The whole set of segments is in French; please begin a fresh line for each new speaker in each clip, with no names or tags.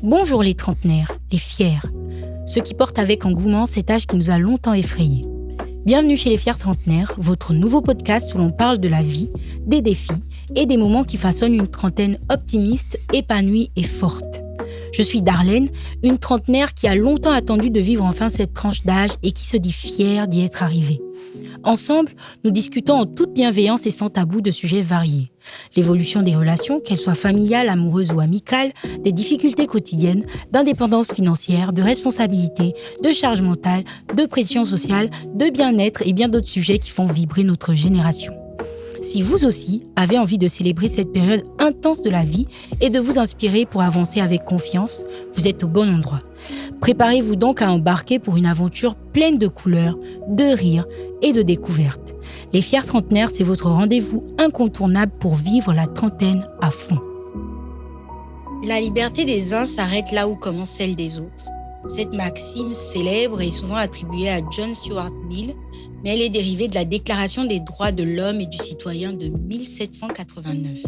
Bonjour les trentenaires, les fiers, ceux qui portent avec engouement cet âge qui nous a longtemps effrayés. Bienvenue chez les fiers trentenaires, votre nouveau podcast où l'on parle de la vie, des défis et des moments qui façonnent une trentaine optimiste, épanouie et forte. Je suis Darlène, une trentenaire qui a longtemps attendu de vivre enfin cette tranche d'âge et qui se dit fière d'y être arrivée. Ensemble, nous discutons en toute bienveillance et sans tabou de sujets variés. L'évolution des relations, qu'elles soient familiales, amoureuses ou amicales, des difficultés quotidiennes, d'indépendance financière, de responsabilité, de charge mentale, de pression sociale, de bien-être et bien d'autres sujets qui font vibrer notre génération. Si vous aussi avez envie de célébrer cette période intense de la vie et de vous inspirer pour avancer avec confiance, vous êtes au bon endroit. Préparez-vous donc à embarquer pour une aventure pleine de couleurs, de rires et de découvertes. Les fiers trentenaires, c'est votre rendez-vous incontournable pour vivre la trentaine à fond. La liberté des uns s'arrête là où commence celle des autres. Cette maxime célèbre est souvent attribuée à John Stuart Mill, mais elle est dérivée de la Déclaration des droits de l'homme et du citoyen de 1789.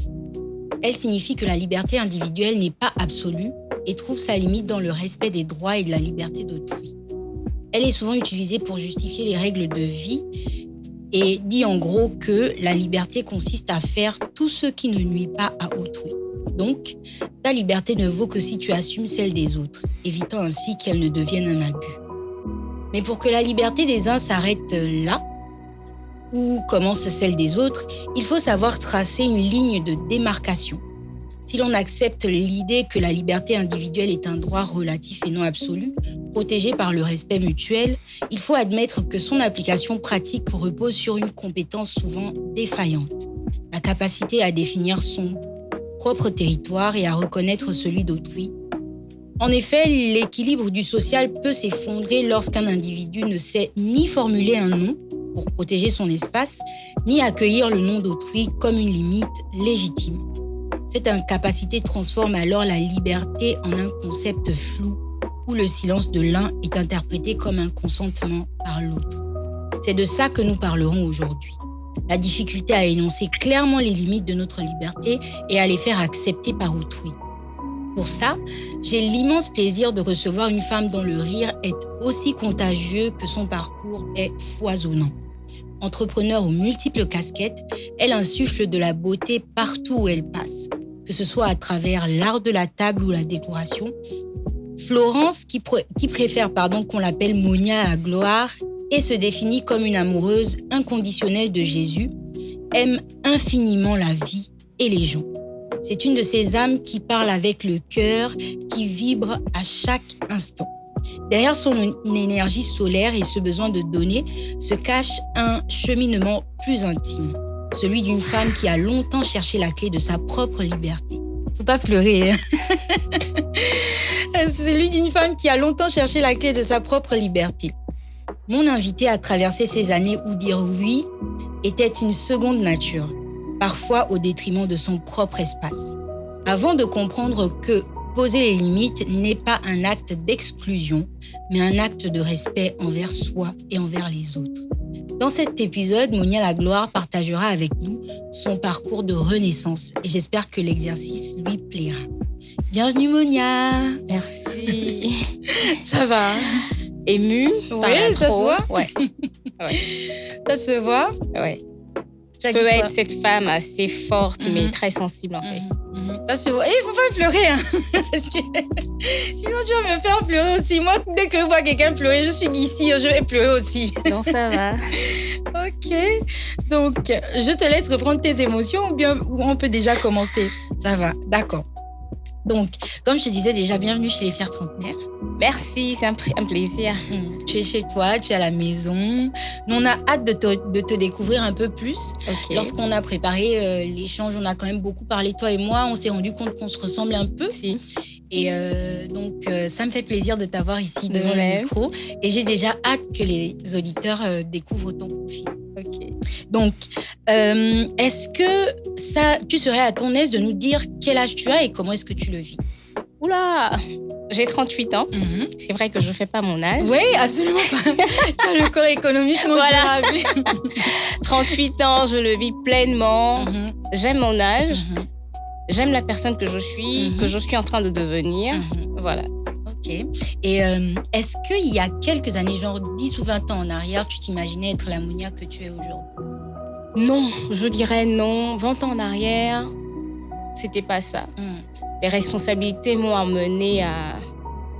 Elle signifie que la liberté individuelle n'est pas absolue et trouve sa limite dans le respect des droits et de la liberté d'autrui. Elle est souvent utilisée pour justifier les règles de vie et dit en gros que la liberté consiste à faire tout ce qui ne nuit pas à autrui. Donc, ta liberté ne vaut que si tu assumes celle des autres, évitant ainsi qu'elle ne devienne un abus. Mais pour que la liberté des uns s'arrête là, où commence celle des autres, il faut savoir tracer une ligne de démarcation. Si l'on accepte l'idée que la liberté individuelle est un droit relatif et non absolu, protégé par le respect mutuel, il faut admettre que son application pratique repose sur une compétence souvent défaillante, la capacité à définir son propre territoire et à reconnaître celui d'autrui. En effet, l'équilibre du social peut s'effondrer lorsqu'un individu ne sait ni formuler un nom pour protéger son espace, ni accueillir le nom d'autrui comme une limite légitime. Cette incapacité transforme alors la liberté en un concept flou, où le silence de l'un est interprété comme un consentement par l'autre. C'est de ça que nous parlerons aujourd'hui. La difficulté à énoncer clairement les limites de notre liberté et à les faire accepter par autrui. Pour ça, j'ai l'immense plaisir de recevoir une femme dont le rire est aussi contagieux que son parcours est foisonnant. Entrepreneur aux multiples casquettes, elle insuffle de la beauté partout où elle passe, que ce soit à travers l'art de la table ou la décoration. Florence, qui préfère qu'on l'appelle Monia à la gloire, et se définit comme une amoureuse inconditionnelle de Jésus, aime infiniment la vie et les gens. C'est une de ces âmes qui parle avec le cœur, qui vibre à chaque instant. Derrière son énergie solaire et ce besoin de donner se cache un cheminement plus intime, celui d'une femme qui a longtemps cherché la clé de sa propre liberté. Faut pas pleurer, hein. Celui d'une femme qui a longtemps cherché la clé de sa propre liberté. Mon invité a traversé ces années où dire oui était une seconde nature, parfois au détriment de son propre espace. Avant de comprendre que poser les limites n'est pas un acte d'exclusion, mais un acte de respect envers soi et envers les autres. Dans cet épisode, Monia la gloire partagera avec nous son parcours de renaissance et j'espère que l'exercice lui plaira. Bienvenue Monia.
Merci.
Ça va?
Émue par
Oui, ça se
l'intro.
voit.
Ouais.
Ça se voit?
Ouais.
Ça
Je peux
dit quoi?
être cette femme assez forte, mais très sensible en fait.
Ça se voit. Il faut pas pleurer, hein. Parce que sinon tu vas me faire pleurer aussi. Moi, dès que je vois quelqu'un pleurer, je suis d'ici, je vais pleurer aussi.
Non, ça va.
Ok. Donc, je te laisse reprendre tes émotions ou on peut déjà commencer. Ça va, d'accord. Donc, comme je te disais déjà, bienvenue chez les fiers trentenaires.
Merci, c'est un plaisir.
Tu es chez toi, tu es à la maison. Nous, on a hâte de te découvrir un peu plus.
Ok.
Lorsqu'on a préparé l'échange, on a quand même beaucoup parlé, toi et moi. On s'est rendu compte qu'on se ressemble un peu.
Si.
Et donc, ça me fait plaisir de t'avoir ici devant
Ouais.
le micro. Et j'ai déjà hâte que les auditeurs découvrent ton profil.
Ok.
Donc, est-ce que tu serais à ton aise de nous dire quel âge tu as et comment est-ce que tu le vis?
Oula, j'ai 38 ans. C'est vrai que je ne fais pas mon âge.
Oui, absolument pas. Tu as le corps économiquement
Voilà.
durable.
38 ans, je le vis pleinement. J'aime mon âge. J'aime la personne que je suis, que je suis en train de devenir. Voilà.
Ok. Et est-ce qu'il y a quelques années, genre 10 ou 20 ans en arrière, tu t'imaginais être la Mounia que tu es aujourd'hui?
Non, je dirais non. 20 ans en arrière, c'était pas ça. Les responsabilités m'ont amené à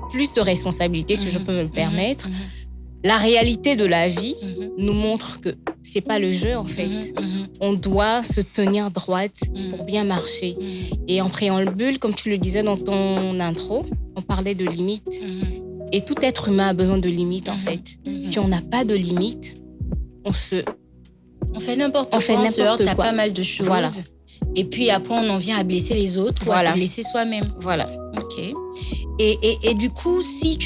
plus de responsabilités, si je peux me le permettre. La réalité de la vie nous montre que c'est pas le jeu, en fait. On doit se tenir droite pour bien marcher. Et en préambule, comme tu le disais dans ton intro, on parlait de limites. Et tout être humain a besoin de limites, en fait. Si on n'a pas de limites, on
fait n'importe quoi, on se heurte à pas mal de choses. Voilà. Et puis après, on en vient à blesser les autres ou à se blesser soi-même.
Voilà.
Ok. Et du coup, si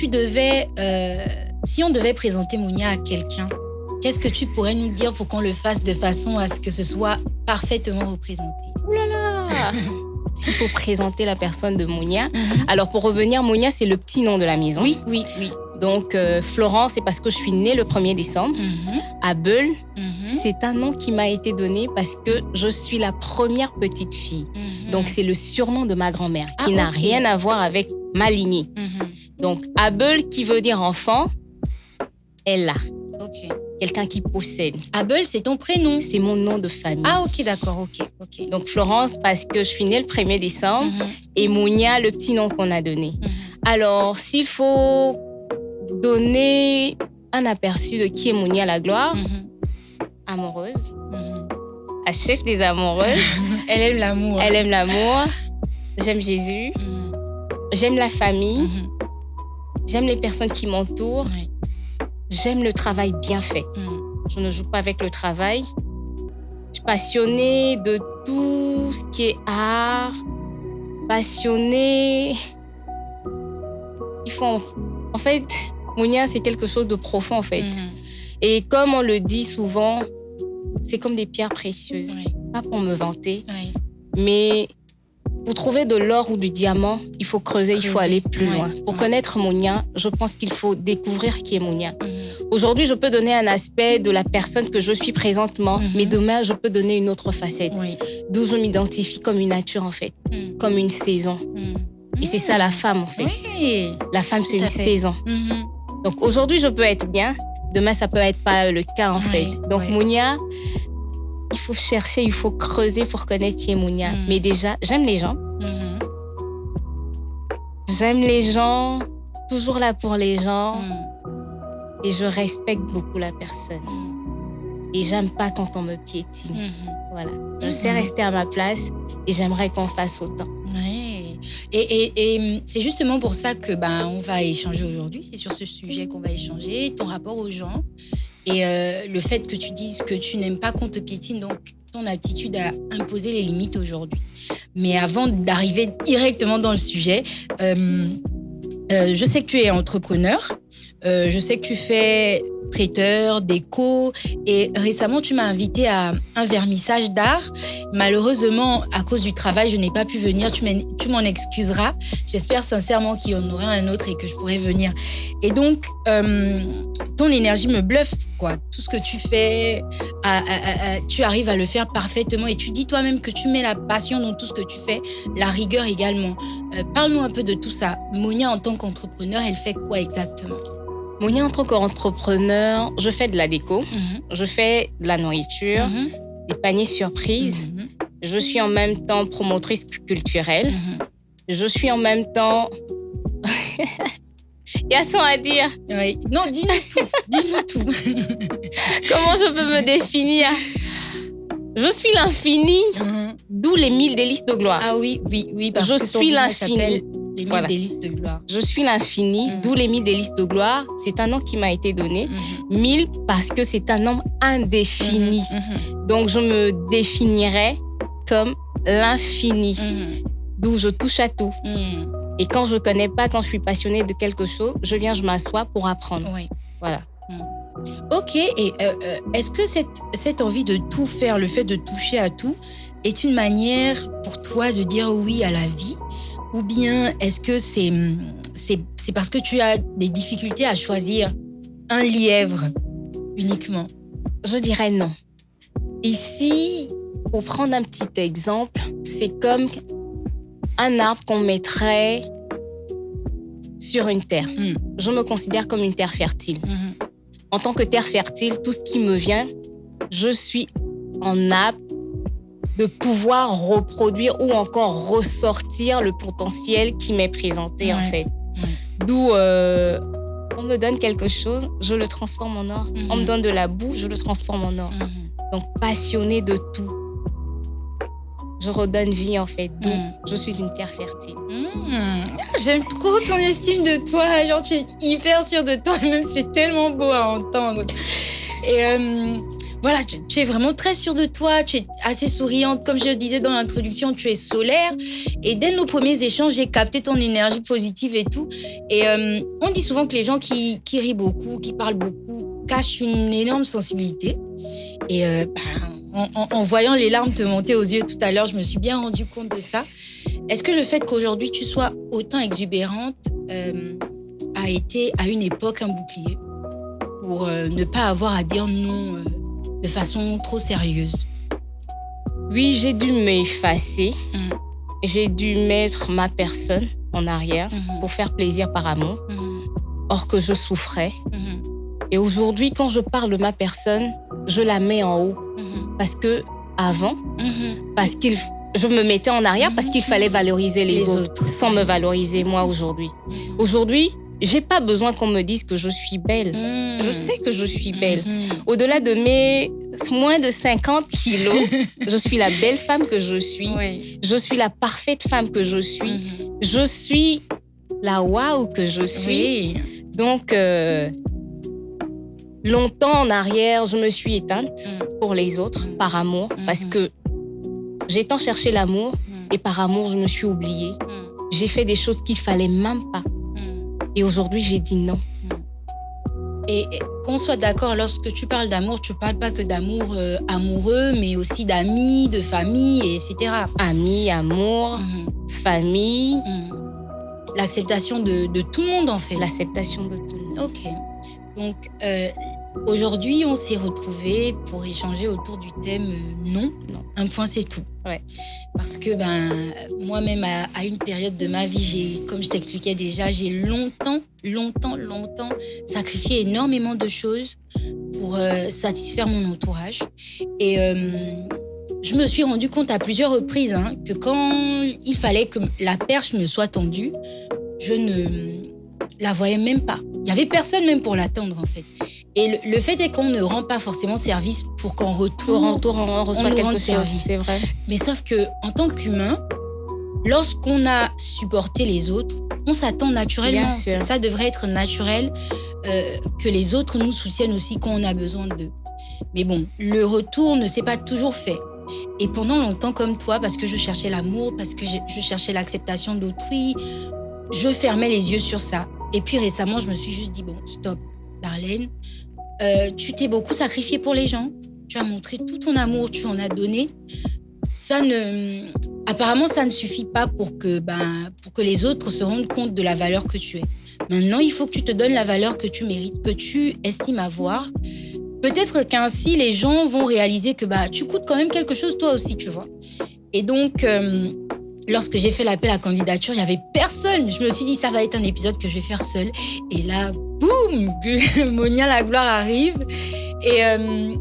on devait présenter Mounia à quelqu'un, qu'est-ce que tu pourrais nous dire pour qu'on le fasse de façon à ce que ce soit parfaitement représenté?
Ouh là là. S'il faut présenter la personne de Mounia. Alors, pour revenir, Mounia, c'est le petit nom de la maison.
Oui.
Donc, Florence, c'est parce que je suis née le 1er décembre. Abeul, c'est un nom qui m'a été donné parce que je suis la première petite fille. Donc, c'est le surnom de ma grand-mère qui n'a rien à voir avec ma lignée. Donc, Abeul, qui veut dire enfant, elle a.
Ok.
Quelqu'un qui possède.
Abeul, c'est ton prénom?
C'est mon nom de famille.
Ah, ok, d'accord, ok.
Donc, Florence, parce que je suis née le 1er décembre, et Mounia, le petit nom qu'on a donné. Alors, s'il faut donner un aperçu de qui est Mounia la gloire, amoureuse, la chef des amoureuses.
Elle aime l'amour.
Elle aime l'amour. J'aime Jésus. J'aime la famille. J'aime les personnes qui m'entourent. J'aime le travail bien fait. Je ne joue pas avec le travail. Je suis passionnée de tout ce qui est art. Passionnée. En fait, Mounia, c'est quelque chose de profond, en fait. Et comme on le dit souvent, c'est comme des pierres précieuses. Pas pour me vanter, mais pour trouver de l'or ou du diamant, il faut creuser, il faut aller plus loin. Pour connaître Mounia, je pense qu'il faut découvrir qui est Mounia. Aujourd'hui, je peux donner un aspect de la personne que je suis présentement, mais demain, je peux donner une autre facette, d'où je m'identifie comme une nature, en fait, comme une saison. Et c'est ça la femme, en fait. La femme, c'est une saison. Donc aujourd'hui, je peux être bien. Demain, ça peut être pas le cas, en fait. Donc Mounia, il faut chercher, il faut creuser pour connaître qui est Mounia. Mais déjà, j'aime les gens. J'aime les gens, toujours là pour les gens. Et je respecte beaucoup la personne. Et j'aime pas quand on me piétine. Voilà. Je sais rester à ma place et j'aimerais qu'on fasse autant.
Et c'est justement pour ça que on va échanger aujourd'hui. C'est sur ce sujet qu'on va échanger, ton rapport aux gens et le fait que tu dises que tu n'aimes pas qu'on te piétine, donc ton attitude à imposer les limites aujourd'hui. Mais avant d'arriver directement dans le sujet, je sais que tu es entrepreneur, je sais que tu fais traiteur, déco et récemment tu m'as invité à un vernissage d'art. Malheureusement, à cause du travail, je n'ai pas pu venir, tu m'en excuseras. J'espère sincèrement qu'il y en aura un autre et que je pourrai venir. Et donc, ton énergie me bluffe, quoi. Tout ce que tu fais, tu arrives à le faire parfaitement et tu dis toi-même que tu mets la passion dans tout ce que tu fais, la rigueur également. Parle-nous un peu de tout ça. Mounia, en tant qu'entrepreneur, elle fait quoi exactement?
Mounia, en tant qu'entrepreneur, je fais de la déco, je fais de la nourriture, des paniers surprises. Je suis en même temps promotrice culturelle. Je suis en même temps... Il y a son à dire.
Oui. Non, dis-nous tout.
Comment je peux me définir? Je suis l'infini, d'où les 1000 délices de gloire.
Ah oui, parce
je
que
suis l'infini.
Les 1000 délices de gloire.
Je suis l'infini, d'où les 1000 délices de gloire. C'est un nom qui m'a été donné. 1000 parce que c'est un nombre indéfini. Donc, je me définirais comme l'infini, d'où je touche à tout. Et quand je ne connais pas, quand je suis passionnée de quelque chose, je m'assois pour apprendre. Voilà.
Ok, et est-ce que cette envie de tout faire, le fait de toucher à tout, est une manière pour toi de dire oui à la vie? Ou bien est-ce que c'est parce que tu as des difficultés à choisir un lièvre uniquement?
Je dirais non. Ici, pour prendre un petit exemple, c'est comme un arbre qu'on mettrait sur une terre. Je me considère comme une terre fertile. En tant que terre fertile, tout ce qui me vient, je suis en apte de pouvoir reproduire ou encore ressortir le potentiel qui m'est présenté, en fait. D'où on me donne quelque chose, je le transforme en or. On me donne de la boue, je le transforme en or. Donc, passionnée de tout. Je redonne vie, en fait. Donc, je suis une terre fertile.
J'aime trop ton estime de toi. Genre, tu es hyper sûre de toi. Même, c'est tellement beau à entendre. Et voilà, tu es vraiment très sûre de toi. Tu es assez souriante. Comme je le disais dans l'introduction, tu es solaire. Et dès nos premiers échanges, j'ai capté ton énergie positive et tout. Et on dit souvent que les gens qui rient beaucoup, qui parlent beaucoup, cachent une énorme sensibilité. Et en voyant les larmes te monter aux yeux tout à l'heure, je me suis bien rendu compte de ça. Est-ce que le fait qu'aujourd'hui tu sois autant exubérante a été à une époque un bouclier pour ne pas avoir à dire non de façon trop sérieuse?
Oui, j'ai dû m'effacer. J'ai dû mettre ma personne en arrière pour faire plaisir par amour. Or que je souffrais. Et aujourd'hui, quand je parle de ma personne, je la mets en haut. Parce que avant, je me mettais en arrière parce qu'il fallait valoriser les autres sans me valoriser moi aujourd'hui. Aujourd'hui, j'ai pas besoin qu'on me dise que je suis belle. Je sais que je suis belle. Au-delà de mes moins de 50 kilos, je suis la belle femme que je suis. Je suis la parfaite femme que je suis. Je suis la waouh que je suis. Donc, longtemps en arrière, je me suis éteinte pour les autres, par amour, parce que j'ai tant cherché l'amour et par amour, je me suis oubliée. J'ai fait des choses qu'il fallait même pas. Et aujourd'hui, j'ai dit non.
Et qu'on soit d'accord, lorsque tu parles d'amour, tu parles pas que d'amour amoureux, mais aussi d'amis, de famille, etc.
Amis, amour, famille.
L'acceptation de tout le monde, en fait.
L'acceptation de tout le monde.
Ok. Donc, aujourd'hui, on s'est retrouvés pour échanger autour du thème non. Un point, c'est tout. Parce que moi-même, à une période de ma vie, comme je t'expliquais déjà, j'ai longtemps sacrifié énormément de choses pour satisfaire mon entourage. Et je me suis rendu compte à plusieurs reprises que quand il fallait que la perche me soit tendue, je ne la voyais même pas. Il n'y avait personne même pour l'attendre, en fait. Et le fait est qu'on ne rend pas forcément service pour qu'en retour,
on reçoit quelque service. C'est vrai.
Mais sauf qu'en tant qu'humain, lorsqu'on a supporté les autres, on s'attend naturellement. Ça devrait être naturel que les autres nous soutiennent aussi quand on a besoin d'eux. Mais bon, le retour ne s'est pas toujours fait. Et pendant longtemps, comme toi, parce que je cherchais l'amour, parce que je cherchais l'acceptation d'autrui, je fermais les yeux sur ça. Et puis récemment, je me suis juste dit, bon, stop, Darlene, tu t'es beaucoup sacrifiée pour les gens, tu as montré tout ton amour, tu en as donné. Apparemment, ça ne suffit pas pour que les autres se rendent compte de la valeur que tu es. Maintenant, il faut que tu te donnes la valeur que tu mérites, que tu estimes avoir. Peut-être qu'ainsi, les gens vont réaliser que tu coûtes quand même quelque chose toi aussi, tu vois. Et donc, lorsque j'ai fait l'appel à candidature, il n'y avait personne. Je me suis dit, ça va être un épisode que je vais faire seule. Et là, boum, Monia la gloire arrive. Et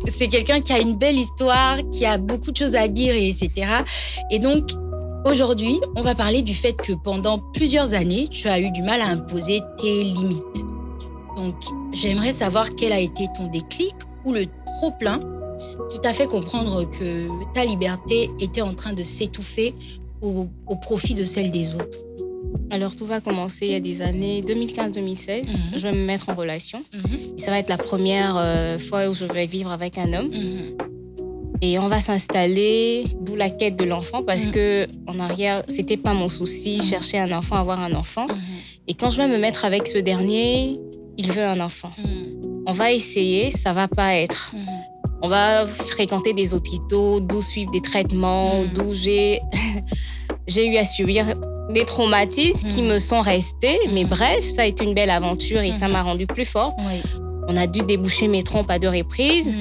c'est quelqu'un qui a une belle histoire, qui a beaucoup de choses à dire, etc. Et donc, aujourd'hui, on va parler du fait que pendant plusieurs années, tu as eu du mal à imposer tes limites. Donc, j'aimerais savoir quel a été ton déclic ou le trop-plein qui t'a fait comprendre que ta liberté était en train de s'étouffer au profit de celle des autres.
Alors, tout va commencer il y a des années, 2015-2016. Je vais me mettre en relation. Ça va être la première fois où je vais vivre avec un homme. Et on va s'installer, d'où la quête de l'enfant, parce que en arrière, c'était pas mon souci, chercher un enfant, avoir un enfant. Et quand je vais me mettre avec ce dernier, il veut un enfant. On va essayer, ça va pas être. On va fréquenter des hôpitaux, d'où suivre des traitements, d'où j'ai eu à subir des traumatismes qui me sont restés. Mais bref, ça a été une belle aventure et ça m'a rendue plus forte. On a dû déboucher mes trompes à 2 reprises.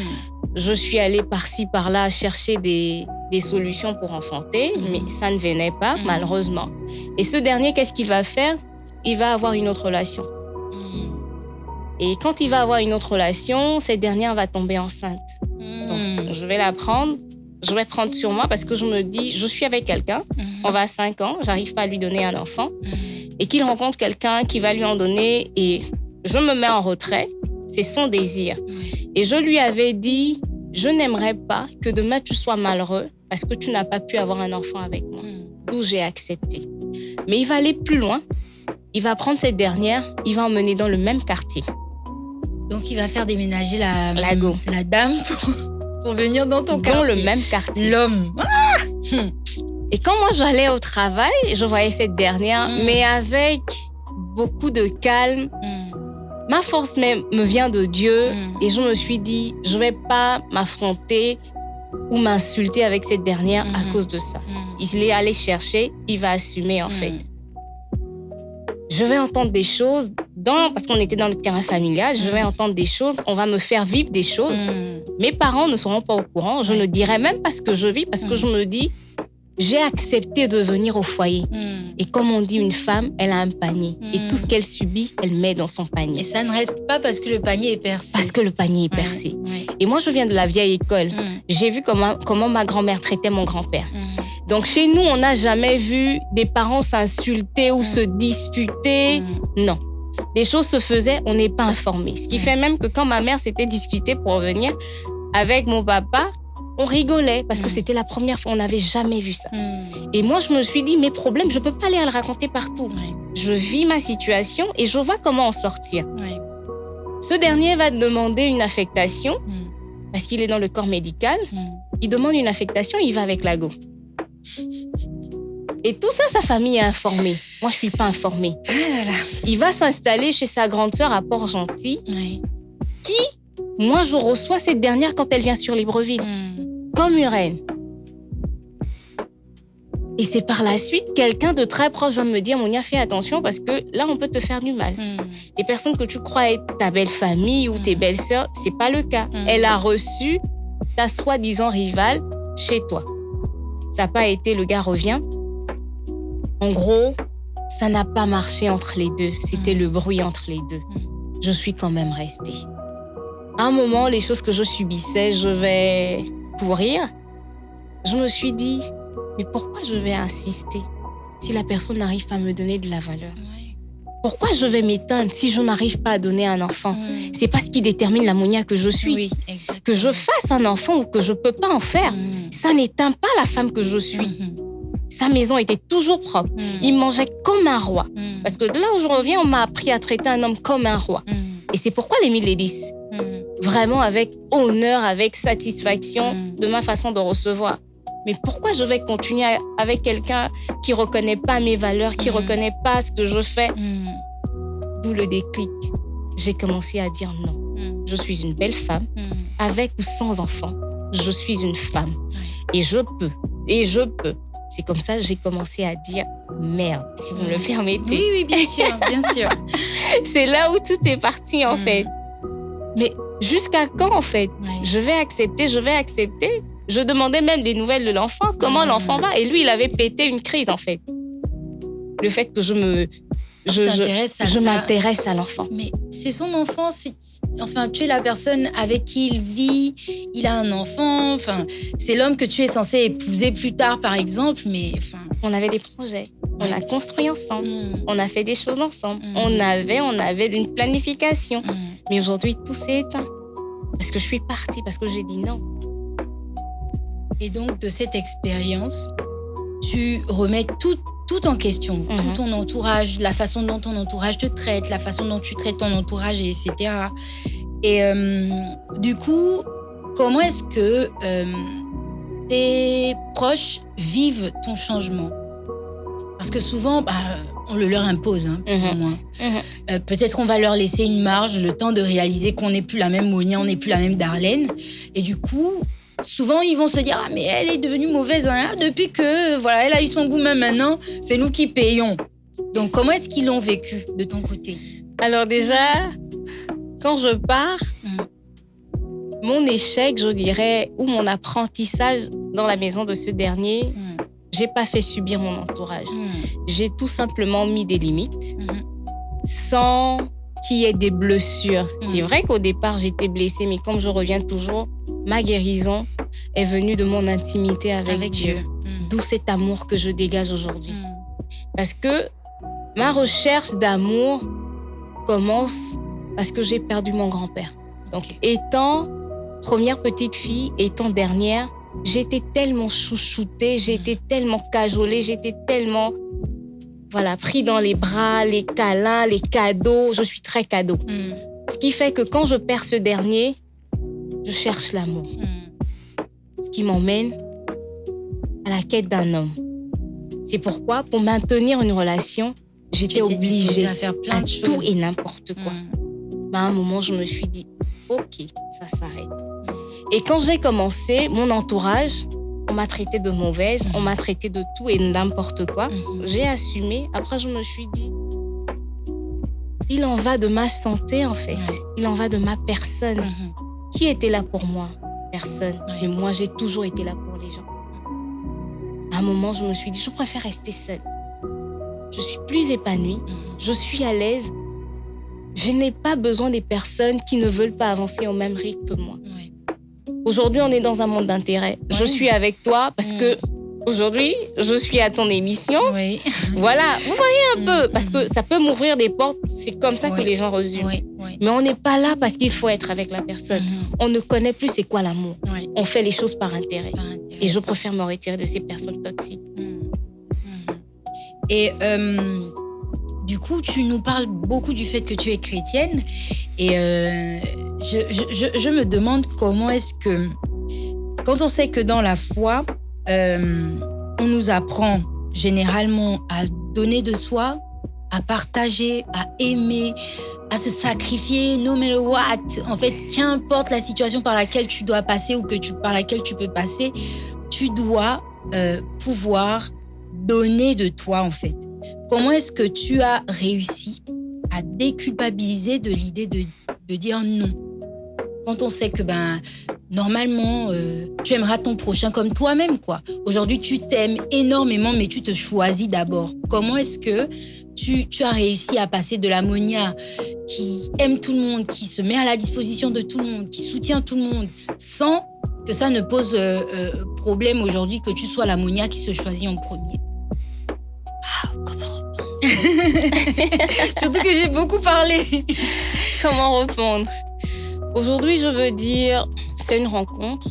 Je suis allée par-ci, par-là chercher des solutions pour enfanter, mais ça ne venait pas, malheureusement. Et ce dernier, qu'est-ce qu'il va faire? Il va avoir une autre relation. Et quand il va avoir une autre relation, cette dernière va tomber enceinte. Donc, je vais la prendre, je vais prendre sur moi parce que je me dis, je suis avec quelqu'un, on va à 5 ans, j'arrive pas à lui donner un enfant, et qu'il rencontre quelqu'un qui va lui en donner, et je me mets en retrait, c'est son désir. Et je lui avais dit, je n'aimerais pas que demain tu sois malheureux parce que tu n'as pas pu avoir un enfant avec moi. D'où j'ai accepté. Mais il va aller plus loin, il va prendre cette dernière, il va emmener dans le même quartier.
Donc, il va faire déménager la dame pour venir dans ton quartier.
Dans le même quartier.
L'homme.
Et quand moi, j'allais au travail, je voyais cette dernière, mais avec beaucoup de calme. Ma force même me vient de Dieu. Et je me suis dit, je ne vais pas m'affronter ou m'insulter avec cette dernière à cause de ça. Il est allé chercher, il va assumer en fait. Je vais entendre des choses, parce qu'on était dans le terrain familial, je vais entendre des choses, on va me faire vivre des choses. Mes parents ne seront pas au courant, je ne dirai même pas ce que je vis parce que je me dis, j'ai accepté de venir au foyer. Et comme on dit, une femme, elle a un panier. Et tout ce qu'elle subit, elle met dans son panier.
Et ça ne reste pas parce que le panier est percé.
Parce que le panier est percé. Et moi, je viens de la vieille école. J'ai vu comment ma grand-mère traitait mon grand-père. Donc, chez nous, on n'a jamais vu des parents s'insulter ou se disputer. Non. Les choses se faisaient, on n'est pas informé. Ce qui fait même que quand ma mère s'était disputée pour venir avec mon papa, on rigolait parce que c'était la première fois, on n'avait jamais vu ça. Et moi, je me suis dit, mes problèmes, je ne peux pas aller le raconter partout. Je vis ma situation et je vois comment en sortir. Ce dernier va demander une affectation parce qu'il est dans le corps médical. Il demande une affectation et il va avec Lago. Et tout ça, sa famille est informée. Moi, je ne suis pas informée. Il va s'installer chez sa grande sœur à Port-Gentil qui, moi, je reçois cette dernière quand elle vient sur Libreville. Comme une reine. Et c'est par la suite, quelqu'un de très proche va me dire, Monia, fais attention parce que là, on peut te faire du mal. Les personnes que tu crois être ta belle famille ou tes belles sœurs, c'est pas le cas. Elle a reçu ta soi-disant rivale chez toi. Ça n'a pas été, le gars revient. En gros, ça n'a pas marché entre les deux. C'était le bruit entre les deux. Je suis quand même restée. À un moment, les choses que je subissais, je vais pourrir. Je me suis dit, mais pourquoi je vais insister si la personne n'arrive pas à me donner de la valeur? Pourquoi je vais m'éteindre si je n'arrive pas à donner un enfant? C'est pas ce qui détermine la Monia que je suis.
Oui,
que je fasse un enfant ou que je peux pas en faire, ça n'éteint pas la femme que je suis. Sa maison était toujours propre. Il mangeait comme un roi. Parce que là où je reviens, on m'a appris à traiter un homme comme un roi. Et c'est pourquoi les Mille Délices. Vraiment avec honneur, avec satisfaction de ma façon de recevoir. Mais pourquoi je vais continuer avec quelqu'un qui ne reconnaît pas mes valeurs, qui ne reconnaît pas ce que je fais? D'où le déclic. J'ai commencé à dire non. Je suis une belle femme, avec ou sans enfant. Je suis une femme. Et je peux. C'est comme ça que j'ai commencé à dire merde, si vous me le permettez.
Oui, bien sûr, bien sûr.
C'est là où tout est parti, en fait. Mais jusqu'à quand, en fait? Je vais accepter. Je demandais même des nouvelles de l'enfant, comment l'enfant va. Et lui, il avait pété une crise, en fait. Le fait que je m'intéresse à l'enfant.
Mais c'est son enfant, enfin, tu es la personne avec qui il vit, il a un enfant, enfin, c'est l'homme que tu es censé épouser plus tard, par exemple, mais enfin...
On avait des projets, on a construit ensemble, on a fait des choses ensemble, on avait une planification. Mais aujourd'hui, tout s'est éteint. Parce que je suis partie, parce que j'ai dit non.
Et donc, de cette expérience, tu remets tout en question, tout ton entourage, la façon dont ton entourage te traite, la façon dont tu traites ton entourage, etc. Et du coup, comment est-ce que tes proches vivent ton changement? Parce que souvent, on le leur impose, plus ou moins. Peut-être on va leur laisser une marge, le temps de réaliser qu'on n'est plus la même Monia, on n'est plus la même Darlene. Et du coup... Souvent, ils vont se dire « Ah, mais elle est devenue mauvaise depuis que, voilà, elle a eu son goût, même maintenant, c'est nous qui payons. » Donc, comment est-ce qu'ils l'ont vécu de ton côté?
Alors déjà, quand je pars, mon échec, je dirais, ou mon apprentissage dans la maison de ce dernier, j'ai pas fait subir mon entourage. J'ai tout simplement mis des limites sans qu'il y ait des blessures. C'est vrai qu'au départ, j'étais blessée, mais comme je reviens toujours, ma guérison est venue de mon intimité avec Dieu. D'où cet amour que je dégage aujourd'hui. Parce que ma recherche d'amour commence parce que j'ai perdu mon grand-père. Donc, étant première petite fille, étant dernière, j'étais tellement chouchoutée, j'étais tellement cajolée, j'étais tellement pris dans les bras, les câlins, les cadeaux. Je suis très cadeau. Ce qui fait que quand je perds ce dernier, je cherche l'amour. Ce qui m'emmène à la quête d'un homme. C'est pourquoi, pour maintenir une relation, j'étais obligée
à faire plein de choses.
Tout et n'importe quoi. À un moment, je me suis dit, ok, ça s'arrête. Et quand j'ai commencé, mon entourage, on m'a traité de mauvaise, on m'a traité de tout et n'importe quoi. J'ai assumé. Après, je me suis dit, il en va de ma santé, en fait. Il en va de ma personne. Qui était là pour moi? Personne. Mais moi, j'ai toujours été là pour les gens. À un moment, je me suis dit, je préfère rester seule. Je suis plus épanouie. Je suis à l'aise. Je n'ai pas besoin des personnes qui ne veulent pas avancer au même rythme que moi. Aujourd'hui, on est dans un monde d'intérêt. Je suis avec toi parce que aujourd'hui, je suis à ton émission. Voilà, vous voyez un peu, parce que ça peut m'ouvrir des portes. C'est comme ça que les gens résument. Mais on n'est pas là parce qu'il faut être avec la personne. On ne connaît plus c'est quoi l'amour. On fait les choses par intérêt. Et je préfère me retirer de ces personnes toxiques.
Et du coup, tu nous parles beaucoup du fait que tu es chrétienne. Et je me demande comment est-ce que, quand on sait que dans la foi, on nous apprend généralement à donner de soi, à partager, à aimer, à se sacrifier, no matter what. En fait, qu'importe la situation par laquelle tu dois passer ou par laquelle tu peux passer, tu dois pouvoir donner de toi, en fait. Comment est-ce que tu as réussi à déculpabiliser de l'idée de dire non? Quand on sait que, normalement, tu aimeras ton prochain comme toi-même, quoi. Aujourd'hui, tu t'aimes énormément, mais tu te choisis d'abord. Comment est-ce que tu as réussi à passer de la Monia qui aime tout le monde, qui se met à la disposition de tout le monde, qui soutient tout le monde, sans que ça ne pose problème aujourd'hui que tu sois la Monia qui se choisit en premier? Comment répondre? Surtout que j'ai beaucoup parlé.
Comment répondre? Aujourd'hui, je veux dire, c'est une rencontre.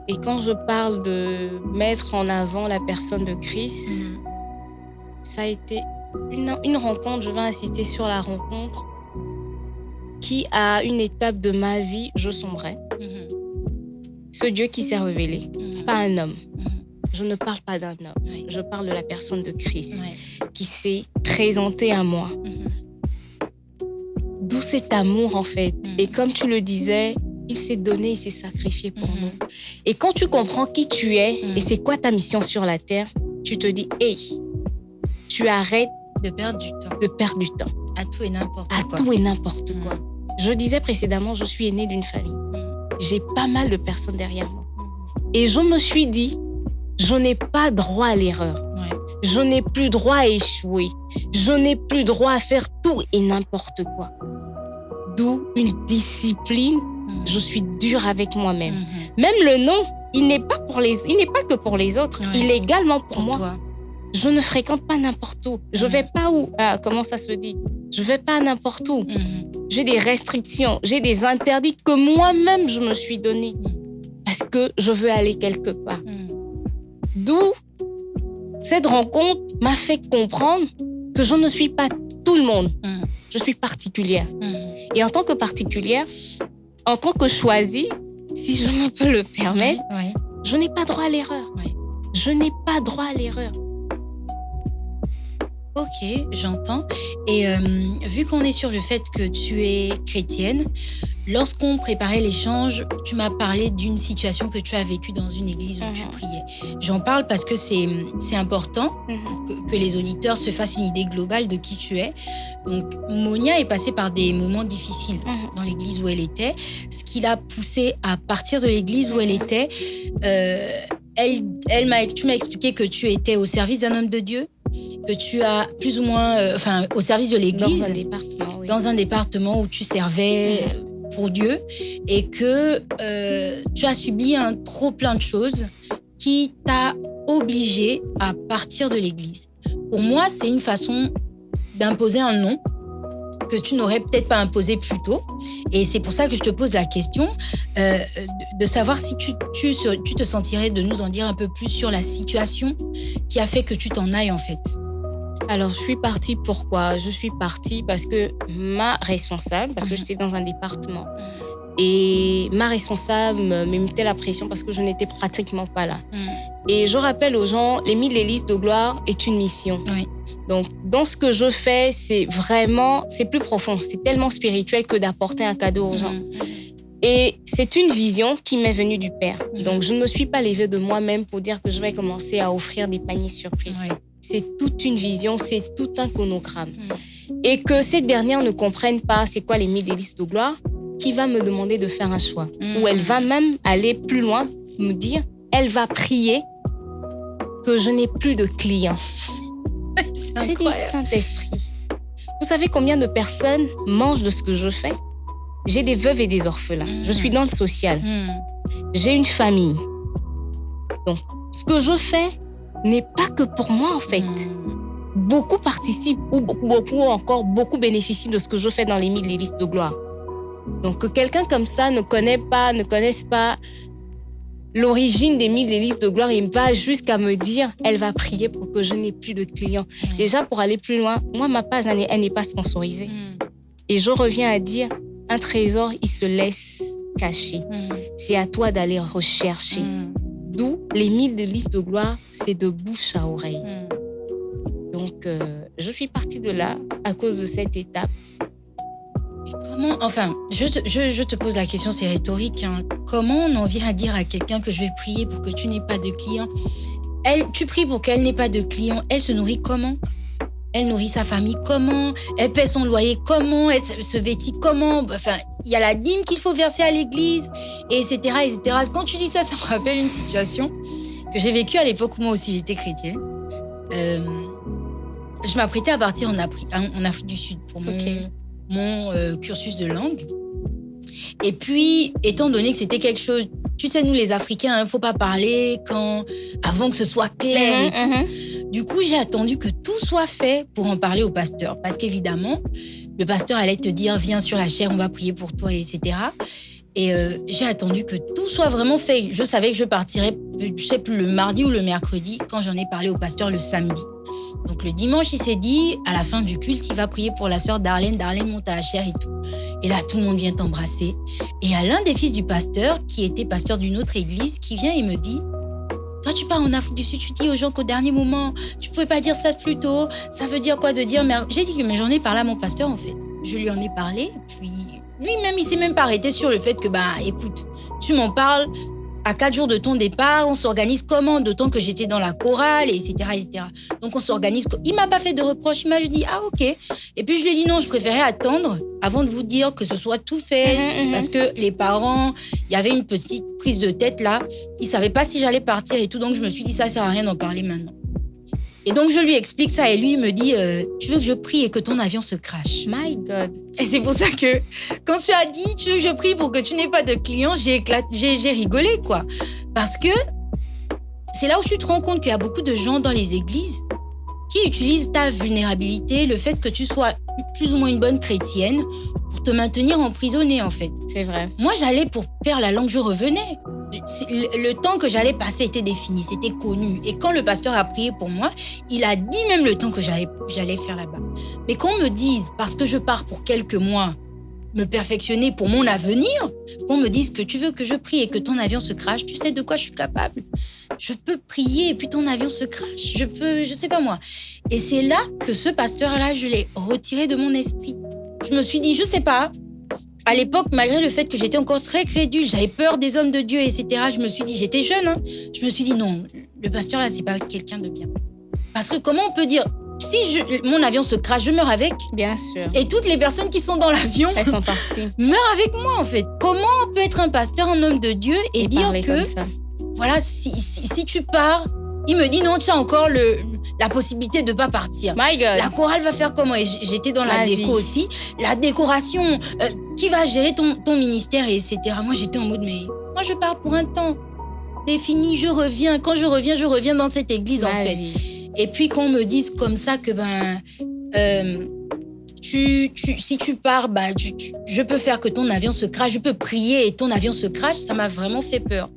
Et quand je parle de mettre en avant la personne de Christ, ça a été une rencontre. Je vais insister sur la rencontre qui, à une étape de ma vie, je sombrais. Ce Dieu qui s'est révélé, pas un homme. Je ne parle pas d'un homme. Je parle de la personne de Christ qui s'est présenté à moi. D'où cet amour, en fait. Et comme tu le disais, il s'est donné, il s'est sacrifié pour nous. Et quand tu comprends qui tu es et c'est quoi ta mission sur la terre, tu te dis, hey, tu arrêtes
de perdre du temps.
À tout et n'importe quoi. Je disais précédemment, je suis aînée d'une famille. J'ai pas mal de personnes derrière moi. Et je me suis dit, je n'ai pas droit à l'erreur. Je n'ai plus droit à échouer. Je n'ai plus droit à faire tout et n'importe quoi. D'où une discipline. Je suis dure avec moi-même. Même le non, il n'est pas que pour les autres. Il est également pour moi. Toi. Je ne fréquente pas n'importe où. Je vais pas où. Comment ça se dit? Je vais pas n'importe où. J'ai des restrictions, j'ai des interdits que moi-même je me suis donné parce que je veux aller quelque part. D'où cette rencontre m'a fait comprendre que je ne suis pas tout le monde. Je suis particulière. Et en tant que particulière, en tant que choisie, si je me peux le permettre, je n'ai pas droit à l'erreur. Je n'ai pas droit à l'erreur.
Ok, j'entends. Et vu qu'on est sur le fait que tu es chrétienne, lorsqu'on préparait l'échange, tu m'as parlé d'une situation que tu as vécue dans une église où tu priais. J'en parle parce que c'est important pour que les auditeurs se fassent une idée globale de qui tu es. Donc, Monia est passée par des moments difficiles dans l'église où elle était, ce qui l'a poussée à partir de l'église où elle était tu m'as expliqué que tu étais au service d'un homme de Dieu, que tu as plus ou moins, au service de l'église.
Dans un département, oui.
Dans un département où tu servais pour Dieu et que tu as subi un trop plein de choses qui t'a obligé à partir de l'église. Pour moi, c'est une façon d'imposer un nom que tu n'aurais peut-être pas imposé plus tôt. Et c'est pour ça que je te pose la question de savoir si tu te sentirais de nous en dire un peu plus sur la situation qui a fait que tu t'en ailles en fait.
Alors, je suis partie pourquoi ? Je suis partie parce que ma responsable, parce que j'étais dans un département, et ma responsable me mettait la pression parce que je n'étais pratiquement pas là. Et je rappelle aux gens, les 1000 hélices de gloire est une mission.
Oui.
Donc, dans ce que je fais, c'est plus profond. C'est tellement spirituel que d'apporter un cadeau aux gens. Et c'est une vision qui m'est venue du Père. Donc, je ne me suis pas levée de moi-même pour dire que je vais commencer à offrir des paniers surprises. Oui. C'est toute une vision, c'est tout un chronogramme. Et que ces dernières ne comprennent pas c'est quoi les 1000 délices de gloire, qui va me demander de faire un choix. Ou elle va même aller plus loin, me dire, elle va prier que je n'ai plus de clients.
C'est incroyable.
J'ai dit Saint-Esprit. Vous savez combien de personnes mangent de ce que je fais ? J'ai des veuves et des orphelins. Je suis dans le social. J'ai une famille. Donc, ce que je fais n'est pas que pour moi, en fait. Beaucoup participent ou beaucoup bénéficient de ce que je fais dans les 1000 délices de gloire. Donc, que quelqu'un comme ça ne connaisse pas l'origine des 1000 délices de gloire, il va jusqu'à me dire, elle va prier pour que je n'ai plus de clients. Déjà, pour aller plus loin, moi, ma page, elle n'est pas sponsorisée. Et je reviens à dire, un trésor, il se laisse cacher. C'est à toi d'aller rechercher. D'où les 1000 délices de gloire, c'est de bouche à oreille. Donc, je suis partie de là à cause de cette étape.
Comment, je te pose la question, c'est rhétorique. Comment on en vient à dire à quelqu'un que je vais prier pour que tu n'aies pas de clients ? Tu pries pour qu'elle n'ait pas de clients. Elle se nourrit comment ? Elle nourrit sa famille comment ? Elle paie son loyer comment ? Elle se vêtit comment ? Il y a la dîme qu'il faut verser à l'église, etc., etc. Quand tu dis ça, ça me rappelle une situation que j'ai vécue à l'époque où moi aussi j'étais chrétienne. Je m'apprêtais à partir en Afrique du Sud pour mon cursus de langue. Et puis, étant donné que c'était quelque chose... Tu sais, nous les Africains, il ne faut pas parler avant que ce soit clair et tout. Du coup, j'ai attendu que tout soit fait pour en parler au pasteur. Parce qu'évidemment, le pasteur allait te dire, viens sur la chaire, on va prier pour toi, etc. Et j'ai attendu que tout soit vraiment fait. Je savais que je partirais, je sais plus, le mardi ou le mercredi, quand j'en ai parlé au pasteur le samedi. Donc le dimanche, il s'est dit, à la fin du culte, il va prier pour la sœur Darlène. Darlène monte à la chaire et tout. Et là, tout le monde vient t'embrasser. Et il y a l'un des fils du pasteur, qui était pasteur d'une autre église, qui vient et me dit, toi, tu pars en Afrique du Sud, tu dis aux gens qu'au dernier moment, tu pouvais pas dire ça plus tôt. Ça veut dire quoi de dire... Mais j'ai dit que mais j'en ai parlé à mon pasteur, en fait. Je lui en ai parlé, puis lui-même, il s'est même pas arrêté sur le fait que, écoute, tu m'en parles... À 4 jours de ton départ, on s'organise comment ? D'autant que j'étais dans la chorale, etc., etc. Donc, on s'organise. Il m'a pas fait de reproche. Il m'a juste dit, ah, ok. Et puis, je lui ai dit, non, je préférais attendre avant de vous dire que ce soit tout fait. Parce que les parents, il y avait une petite prise de tête là. Ils savaient pas si j'allais partir et tout. Donc, je me suis dit, ça sert à rien d'en parler maintenant. Et donc, je lui explique ça et lui, il me dit, tu veux que je prie et que ton avion se crache ?
My God.
Et c'est pour ça que, quand tu as dit, tu veux que je prie pour que tu n'aies pas de clients, j'ai rigolé, quoi. Parce que c'est là où tu te rends compte qu'il y a beaucoup de gens dans les églises qui utilisent ta vulnérabilité, le fait que tu sois plus ou moins une bonne chrétienne, pour te maintenir emprisonnée, en fait.
C'est vrai.
Moi, j'allais pour faire la langue, je revenais. Le temps que j'allais passer était défini, c'était connu. Et quand le pasteur a prié pour moi, il a dit même le temps que j'allais faire là-bas. Mais qu'on me dise, parce que je pars pour quelques mois, me perfectionner pour mon avenir, qu'on me dise que tu veux que je prie et que ton avion se crache, tu sais de quoi je suis capable. Je peux prier et puis ton avion se crache. Je sais pas moi. Et c'est là que ce pasteur-là, je l'ai retiré de mon esprit. Je me suis dit, je sais pas. À l'époque, malgré le fait que j'étais encore très crédule, j'avais peur des hommes de Dieu, etc. Je me suis dit, j'étais jeune, je me suis dit, non, le pasteur là, c'est pas quelqu'un de bien. Parce que comment on peut dire, si mon avion se crache, je meurs avec.
Bien sûr.
Et toutes les personnes qui sont dans l'avion,
elles sont parties.
meurent avec moi, en fait. Comment on peut être un pasteur, un homme de Dieu et dire que voilà, si tu pars, il me dit non, tu as encore la possibilité de ne pas partir.
My God.
La chorale va faire comment? Et j'étais dans la déco aussi. La décoration, qui va gérer ton ministère, et etc. Moi, j'étais en mode, mais moi, je pars pour un temps défini, je reviens. Quand je reviens dans cette église, en fait. Et puis, qu'on me dise comme ça que, si tu pars, je peux faire que ton avion se crache, je peux prier et ton avion se crache, ça m'a vraiment fait peur.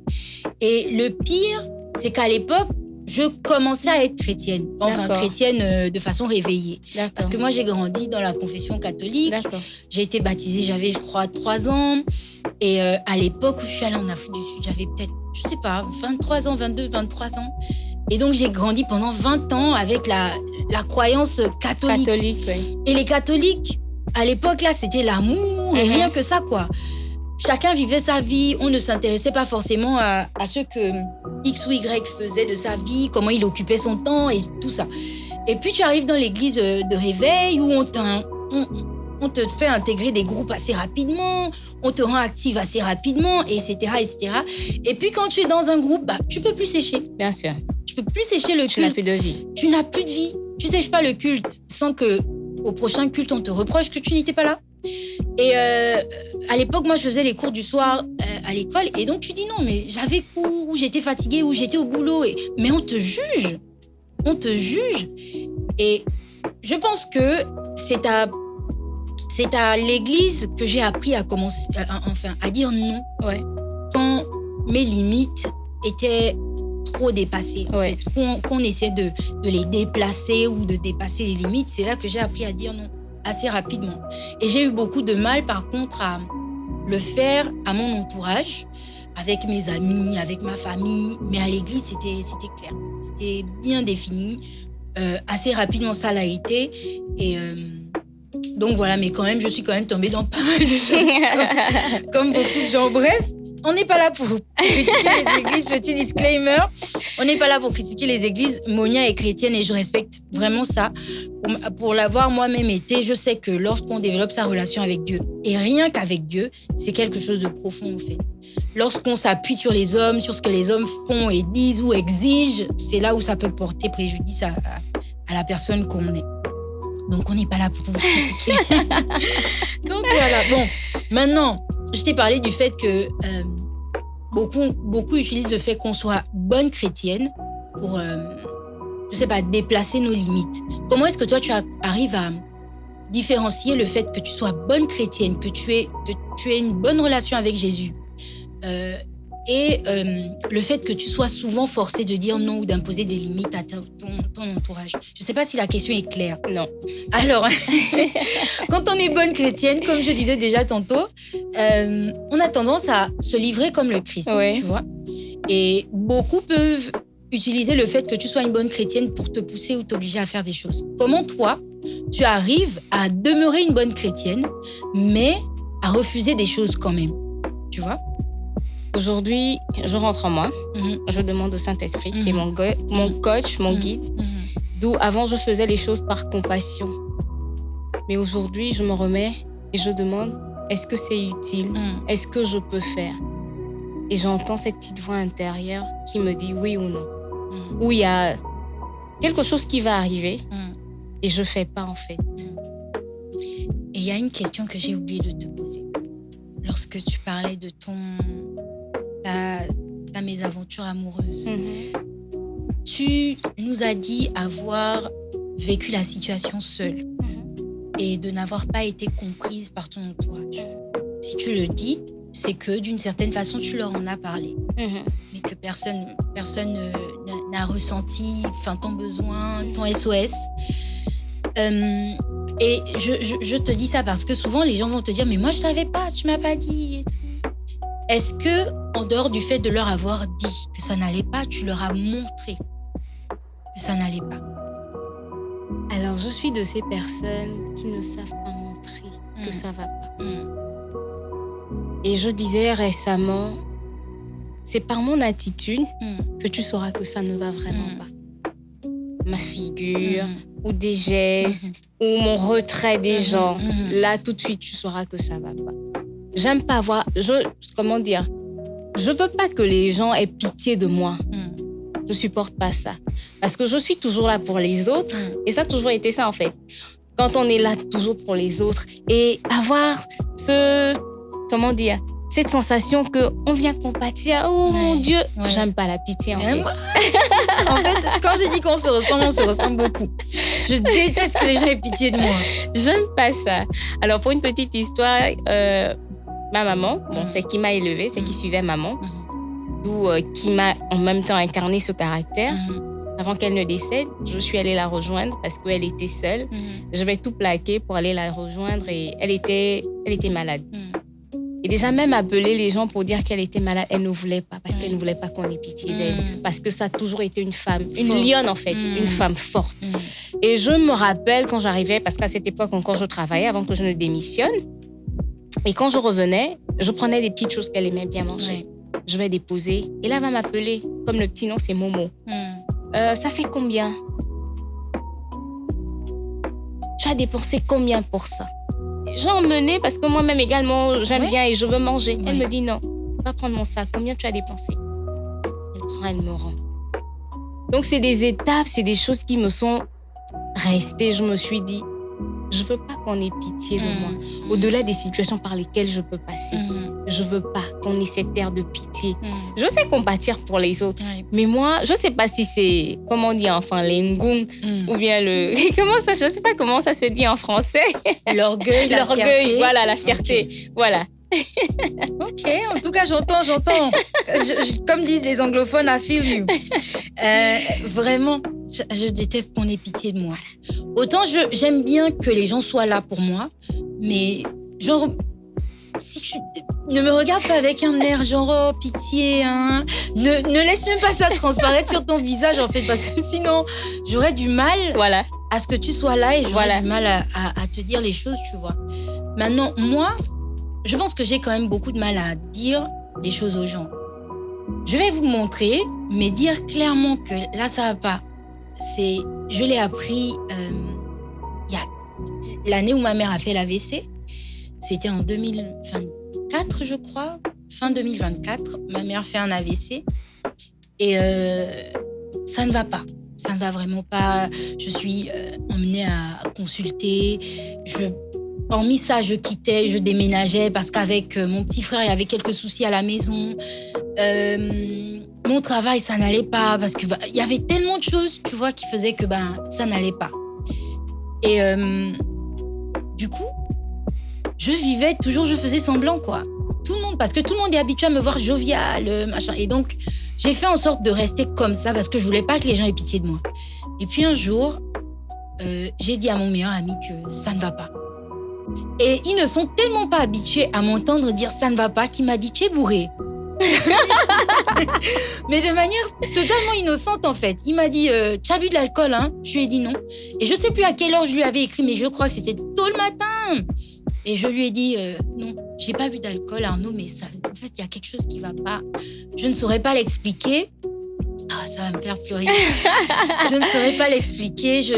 Et le pire, c'est qu'à l'époque, je commençais à être chrétienne. Enfin, chrétienne de façon réveillée. D'accord. Parce que moi, j'ai grandi dans la confession catholique. D'accord. J'ai été baptisée, j'avais, je crois, 3 ans. Et à l'époque où je suis allée en Afrique du Sud, j'avais peut-être, je sais pas, 23 ans, 22, 23 ans. Et donc, j'ai grandi pendant 20 ans avec la croyance catholique. Catholique, oui. Et les catholiques, à l'époque, là, c'était l'amour et rien que ça, quoi. Chacun vivait sa vie, on ne s'intéressait pas forcément à ce que X ou Y faisait de sa vie, comment il occupait son temps et tout ça. Et puis tu arrives dans l'église de réveil où on te fait intégrer des groupes assez rapidement, on te rend active assez rapidement, etc., etc. Et puis quand tu es dans un groupe, tu peux plus sécher. Bien sûr. Tu peux plus sécher le culte. Tu n'as plus de vie. Tu n'as plus de vie. Tu sèches pas le culte sans que au prochain culte on te reproche que tu n'étais pas là. Et à l'époque, moi, je faisais les cours du soir à l'école. Et donc, tu dis non, mais j'avais cours, ou j'étais fatiguée, ou j'étais au boulot. Mais on te juge. On te juge. Et je pense que c'est à l'église que j'ai appris à commencer, à dire non. Ouais. Quand mes limites étaient trop dépassées. En fait. Qu'on essaie de les déplacer ou de dépasser les limites, c'est là que j'ai appris à dire non. Assez rapidement. Et j'ai eu beaucoup de mal, par contre, à le faire à mon entourage, avec mes amis, avec ma famille. Mais à l'église, c'était clair. C'était bien défini. Assez rapidement, ça l'a été. Et donc voilà, mais quand même, je suis quand même tombée dans pas mal de choses, comme beaucoup de gens. Bref, on n'est pas là pour critiquer les églises, petit disclaimer. On n'est pas là pour critiquer les églises. Monia est chrétienne et je respecte vraiment ça. Pour l'avoir moi-même été, je sais que lorsqu'on développe sa relation avec Dieu, et rien qu'avec Dieu, c'est quelque chose de profond en fait. Lorsqu'on s'appuie sur les hommes, sur ce que les hommes font et disent ou exigent, c'est là où ça peut porter préjudice à la personne qu'on est. Donc on n'est pas là pour vous critiquer. Donc voilà, bon. Maintenant, je t'ai parlé du fait que beaucoup utilisent le fait qu'on soit bonne chrétienne pour, je sais pas, déplacer nos limites. Comment est-ce que toi, tu arrives à différencier le fait que tu sois bonne chrétienne, que tu aies une bonne relation avec Jésus et le fait que tu sois souvent forcée de dire non ou d'imposer des limites à ton entourage. Je ne sais pas si la question est claire. Non. Alors, quand on est bonne chrétienne, comme je disais déjà tantôt, on a tendance à se livrer comme le Christ, tu vois. Et beaucoup peuvent utiliser le fait que tu sois une bonne chrétienne pour te pousser ou t'obliger à faire des choses. Comment toi, tu arrives à demeurer une bonne chrétienne, mais à refuser des choses quand même, tu vois?
Aujourd'hui, je rentre en moi, je demande au Saint-Esprit, qui est mon coach, mon guide, d'où avant je faisais les choses par compassion. Mais aujourd'hui, je me remets et je demande, est-ce que c'est utile? Est-ce que je peux faire? Et j'entends cette petite voix intérieure qui me dit oui ou non. Ou il y a quelque chose qui va arriver et je ne fais pas en fait.
Et il y a une question que j'ai oublié de te poser. Lorsque tu parlais de ta mésaventure amoureuse, tu nous as dit avoir vécu la situation seule et de n'avoir pas été comprise par ton entourage. Si tu le dis, c'est que d'une certaine façon, tu leur en as parlé, mais que personne n'a ressenti ton besoin, ton SOS. Et je te dis ça parce que souvent, les gens vont te dire « Mais moi, je ne savais pas, tu ne m'as pas dit. » et tout. Est-ce que, en dehors du fait de leur avoir dit que ça n'allait pas, tu leur as montré que ça n'allait pas?
Alors, je suis de ces personnes qui ne savent pas montrer que ça ne va pas. Et je disais récemment, c'est par mon attitude que tu sauras que ça ne va vraiment pas. Ma figure, ou des gestes, ou mon retrait des gens. Là, tout de suite, tu sauras que ça ne va pas. J'aime pas voir... Comment dire? je veux pas que les gens aient pitié de moi. Je supporte pas ça. Parce que je suis toujours là pour les autres. Et ça a toujours été ça, en fait. Quand on est là toujours pour les autres et avoir cette sensation qu'on vient compatir. Oh mon Dieu, j'aime pas la pitié, en fait.
En fait, quand j'ai dit qu'on se ressemble, on se ressemble beaucoup. Je déteste que les gens aient pitié de moi.
J'aime pas ça. Alors, pour une petite histoire, ma maman, c'est qui m'a élevée, c'est qui suivait maman, d'où qui m'a en même temps incarné ce caractère. Avant qu'elle ne décède, je suis allée la rejoindre parce qu'elle était seule. Je vais tout plaquer pour aller la rejoindre et elle était malade. Et déjà même appeler les gens pour dire qu'elle était malade, elle ne voulait pas parce qu'elle ne voulait pas qu'on ait pitié d'elle. Parce que ça a toujours été une femme, une lionne en fait, une femme forte. Et je me rappelle quand j'arrivais, parce qu'à cette époque encore je travaillais avant que je ne démissionne. Et quand je revenais, je prenais des petites choses qu'elle aimait bien manger. Je vais déposer et là elle va m'appeler, comme le petit nom c'est Momo. Ça fait combien? Tu as dépensé combien pour ça? J'ai emmené parce que moi-même également, j'aime bien et je veux manger. Elle me dit non, va prendre mon sac. Combien tu as dépensé? Elle prend, elle me rend. Donc, c'est des étapes, c'est des choses qui me sont restées. Je me suis dit, je veux pas qu'on ait pitié de moi. Au-delà des situations par lesquelles je peux passer, je veux pas qu'on ait cette air de pitié. Je sais compatir pour les autres, mais moi, je sais pas si c'est, comment on dit enfin, l'engoum, ou bien je sais pas comment ça se dit en français.
L'orgueil, la fierté.
Voilà, la fierté, voilà.
Ok, en tout cas, j'entends. Comme disent les anglophones, I feel you. Vraiment, je déteste qu'on ait pitié de moi. Autant j'aime bien que les gens soient là pour moi, mais genre, si tu ne me regarde pas avec un air genre oh, pitié, hein. Ne laisse même pas ça transparaître sur ton visage en fait, parce que sinon j'aurais du mal à ce que tu sois là et j'aurais du mal à te dire les choses, tu vois. Maintenant, moi, je pense que j'ai quand même beaucoup de mal à dire des choses aux gens. Je vais vous montrer, mais dire clairement que là, ça va pas. Je l'ai appris il y a l'année où ma mère a fait l'AVC. C'était en 2024, je crois. Fin 2024, ma mère fait un AVC. Et ça ne va pas. Ça ne va vraiment pas. Je suis emmenée à consulter. Hormis ça, je quittais, je déménageais parce qu'avec mon petit frère, il y avait quelques soucis à la maison. Mon travail, ça n'allait pas parce que il y avait tellement de choses, tu vois, qui faisaient que ça n'allait pas. Et du coup, je vivais toujours, je faisais semblant, quoi. Parce que tout le monde est habitué à me voir joviale, machin. Et donc, j'ai fait en sorte de rester comme ça parce que je voulais pas que les gens aient pitié de moi. Et puis un jour, j'ai dit à mon meilleur ami que ça ne va pas. Et ils ne sont tellement pas habitués à m'entendre dire ça ne va pas qu'il m'a dit tu es bourré. Mais de manière totalement innocente en fait. Il m'a dit tu as bu de l'alcool hein? Je lui ai dit non. Et je sais plus à quelle heure je lui avais écrit, mais je crois que c'était tôt le matin. Et je lui ai dit non, j'ai pas bu d'alcool Arnaud, mais ça, en fait il y a quelque chose qui va pas. Je ne saurais pas l'expliquer. Ah, ça va me faire pleurer. Je ne saurais pas l'expliquer. Je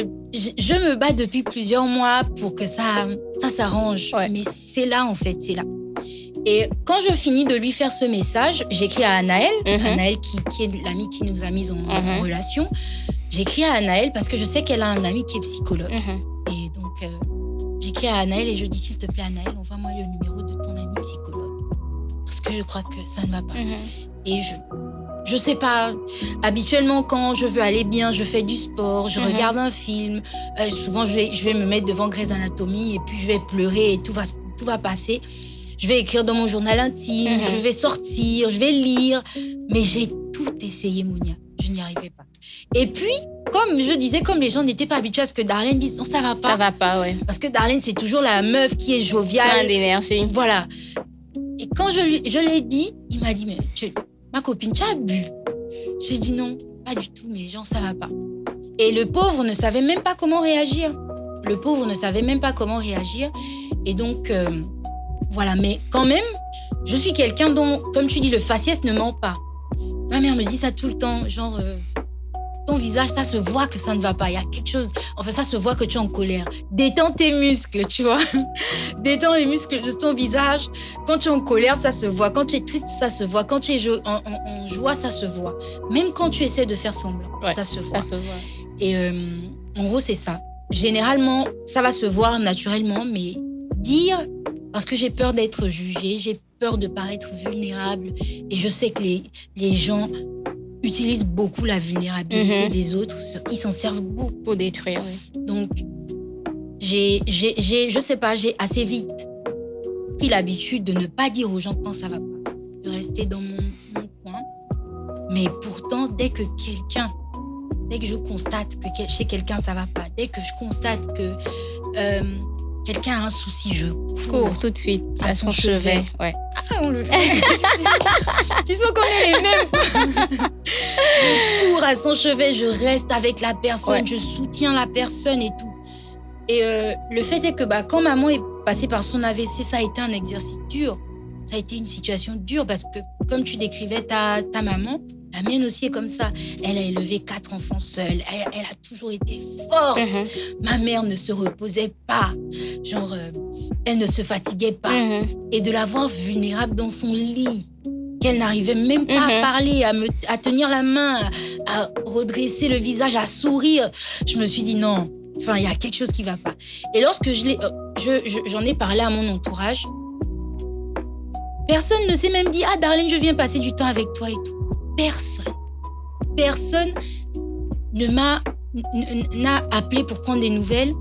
me bats depuis plusieurs mois pour que ça s'arrange. Ouais. Mais c'est là, en fait, c'est là. Et quand je finis de lui faire ce message, j'écris à Anaël, Anaël qui est l'amie qui nous a mis en relation. J'écris à Anaël parce que je sais qu'elle a un ami qui est psychologue. Et donc, j'écris à Anaël et je dis, s'il te plaît, Anaël, envoie-moi le numéro de ton ami psychologue. Parce que je crois que ça ne va pas. Et je sais pas, habituellement quand je veux aller bien, je fais du sport, je regarde un film. Souvent, je vais me mettre devant Grey's Anatomy et puis je vais pleurer et tout va passer. Je vais écrire dans mon journal intime, je vais sortir, je vais lire. Mais j'ai tout essayé, Mounia. Je n'y arrivais pas. Et puis, comme je disais, comme les gens n'étaient pas habitués à ce que Darlene dise non, ça va pas.
Ça va pas, ouais.
Parce que Darlene, c'est toujours la meuf qui est joviale.
Plein d'énergie.
Voilà. Et quand je l'ai dit, il m'a dit, mais ma copine, tu as bu? J'ai dit non, pas du tout, mais genre, ça va pas. Et le pauvre ne savait même pas comment réagir. Et donc, voilà. Mais quand même, je suis quelqu'un dont, comme tu dis, le faciès ne ment pas. Ma mère me dit ça tout le temps, genre, ton visage, ça se voit que ça ne va pas. Il y a quelque chose, enfin, ça se voit que tu es en colère. Détends tes muscles, tu vois. Détends les muscles de ton visage. Quand tu es en colère, ça se voit. Quand tu es triste, ça se voit. Quand tu es en joie, ça se voit. Même quand tu essaies de faire semblant, ça se voit. Ça se voit. Et en gros, c'est ça. Généralement, ça va se voir naturellement, mais dire, parce que j'ai peur d'être jugée, j'ai peur de paraître vulnérable, et je sais que les gens utilisent beaucoup la vulnérabilité des autres, ils s'en servent beaucoup
pour détruire. Oui.
Donc, je sais pas, j'ai assez vite pris l'habitude de ne pas dire aux gens quand ça va pas, de rester dans mon coin. Mais pourtant, dès que je constate que chez quelqu'un ça va pas, dès que je constate que quelqu'un a un souci, je cours
tout de suite à son chevet. Ouais.
Tu sens qu'on est les mêmes. Je cours à son chevet, je reste avec la personne, je soutiens la personne et tout. Et le fait est que quand maman est passée par son AVC, ça a été un exercice dur. Ça a été une situation dure parce que, comme tu décrivais ta maman, la mienne aussi est comme ça. Elle a élevé 4 enfants seule. Elle a toujours été forte. Ma mère ne se reposait pas. Genre, elle ne se fatiguait pas. Et de la voir vulnérable dans son lit, qu'elle n'arrivait même pas à parler, à tenir la main, à redresser le visage, à sourire. Je me suis dit non. Enfin, il y a quelque chose qui ne va pas. Et lorsque j'en ai parlé à mon entourage, personne ne s'est même dit « Ah, Darlene, je viens passer du temps avec toi et tout. » Personne n'a appelé pour prendre des nouvelles.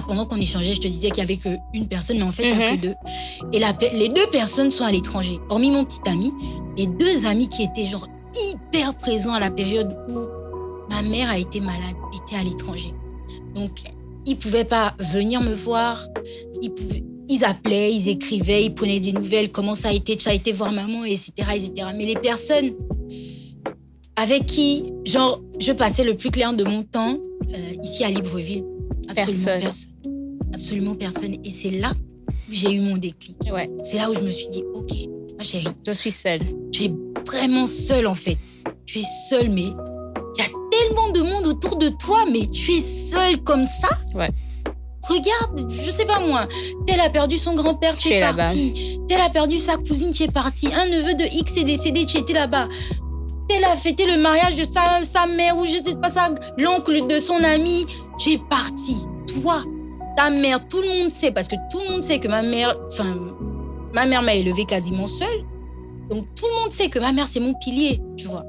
Pendant qu'on échangeait, je te disais qu'il n'y avait qu'une personne, mais en fait, il n'y a que 2. Et les 2 personnes sont à l'étranger. Hormis mon petit ami, et 2 amis qui étaient genre hyper présents à la période où ma mère a été malade, étaient à l'étranger. Donc, ils ne pouvaient pas venir me voir. Ils appelaient, ils écrivaient, ils prenaient des nouvelles. Comment ça a été, tu as été voir maman, etc., etc. Mais les personnes avec qui, genre, je passais le plus clair de mon temps, ici à Libreville, absolument personne. Et c'est là où j'ai eu mon déclic. Ouais. C'est là où je me suis dit, ok, ma chérie,
je suis seule.
Tu es vraiment seule en fait. Tu es seule, mais il y a tellement de monde autour de toi, mais tu es seule comme ça. Ouais. Regarde, je sais pas moi, tel a perdu son grand-père, tu es parti. Tel a perdu sa cousine, tu es parti. Un neveu de X est décédé, tu étais là-bas. Tel a fêté le mariage de sa mère ou je sais pas ça, l'oncle de son ami, tu es parti. Toi, ta mère, tout le monde sait, parce que tout le monde sait que ma mère m'a élevée quasiment seule. Donc tout le monde sait que ma mère, c'est mon pilier, tu vois.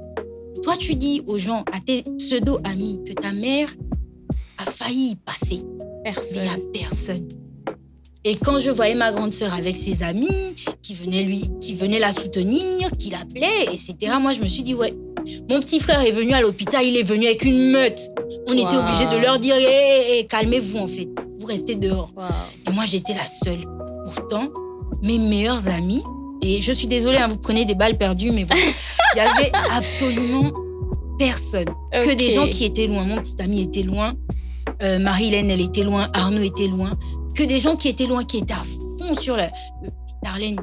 Toi, tu dis aux gens, à tes pseudo-amis, que ta mère a failli y passer.
Personne.
Mais il n'y a personne. Et quand je voyais ma grande sœur avec ses amis, qui venaient la soutenir, qui l'appelaient, etc., moi, je me suis dit, ouais, mon petit frère est venu à l'hôpital, il est venu avec une meute. On était obligés de leur dire, calmez-vous, en fait. Vous restez dehors. Et moi, j'étais la seule. Pourtant, mes meilleurs amis, et je suis désolée, vous prenez des balles perdues, mais voilà, il y avait absolument personne. Que des gens qui étaient loin. Mon petit ami était loin. Marie-Hélène, elle était loin. Arnaud était loin. Que des gens qui étaient loin, qui étaient à fond sur Darlene,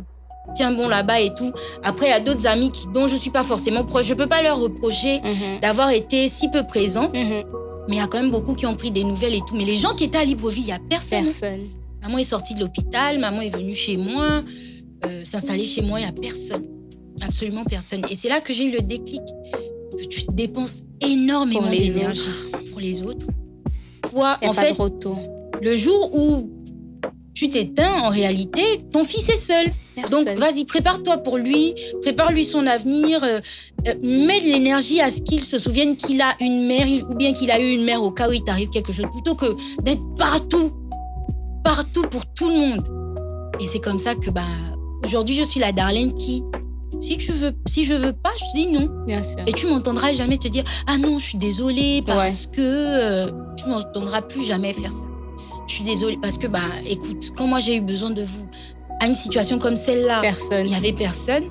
tiens bon là-bas et tout. Après, il y a d'autres amis dont je ne suis pas forcément proche. Je ne peux pas leur reprocher d'avoir été si peu présents. Mais il y a quand même beaucoup qui ont pris des nouvelles et tout. Mais les gens qui étaient à Libreville, il n'y a personne. Maman est sortie de l'hôpital, maman est venue chez moi, s'installer chez moi, il n'y a personne. Absolument personne. Et c'est là que j'ai eu le déclic. Que tu dépenses énormément d'énergie pour les autres. Toi, en fait, le jour où tu t'éteins, en réalité, ton fils est seul. Personne. Donc, vas-y, prépare-toi pour lui, prépare-lui son avenir, mets de l'énergie à ce qu'il se souvienne qu'il a une mère, ou bien qu'il a eu une mère au cas où il t'arrive quelque chose, plutôt que d'être partout pour tout le monde. Et c'est comme ça que, aujourd'hui, je suis la Darlene qui, si je veux pas, je te dis non.
Bien sûr.
Et tu m'entendras jamais te dire, ah non, je suis désolée parce que tu m'entendras plus jamais faire ça. Je suis désolée parce que, écoute, quand moi j'ai eu besoin de vous, à une situation comme celle-là, il y avait personne.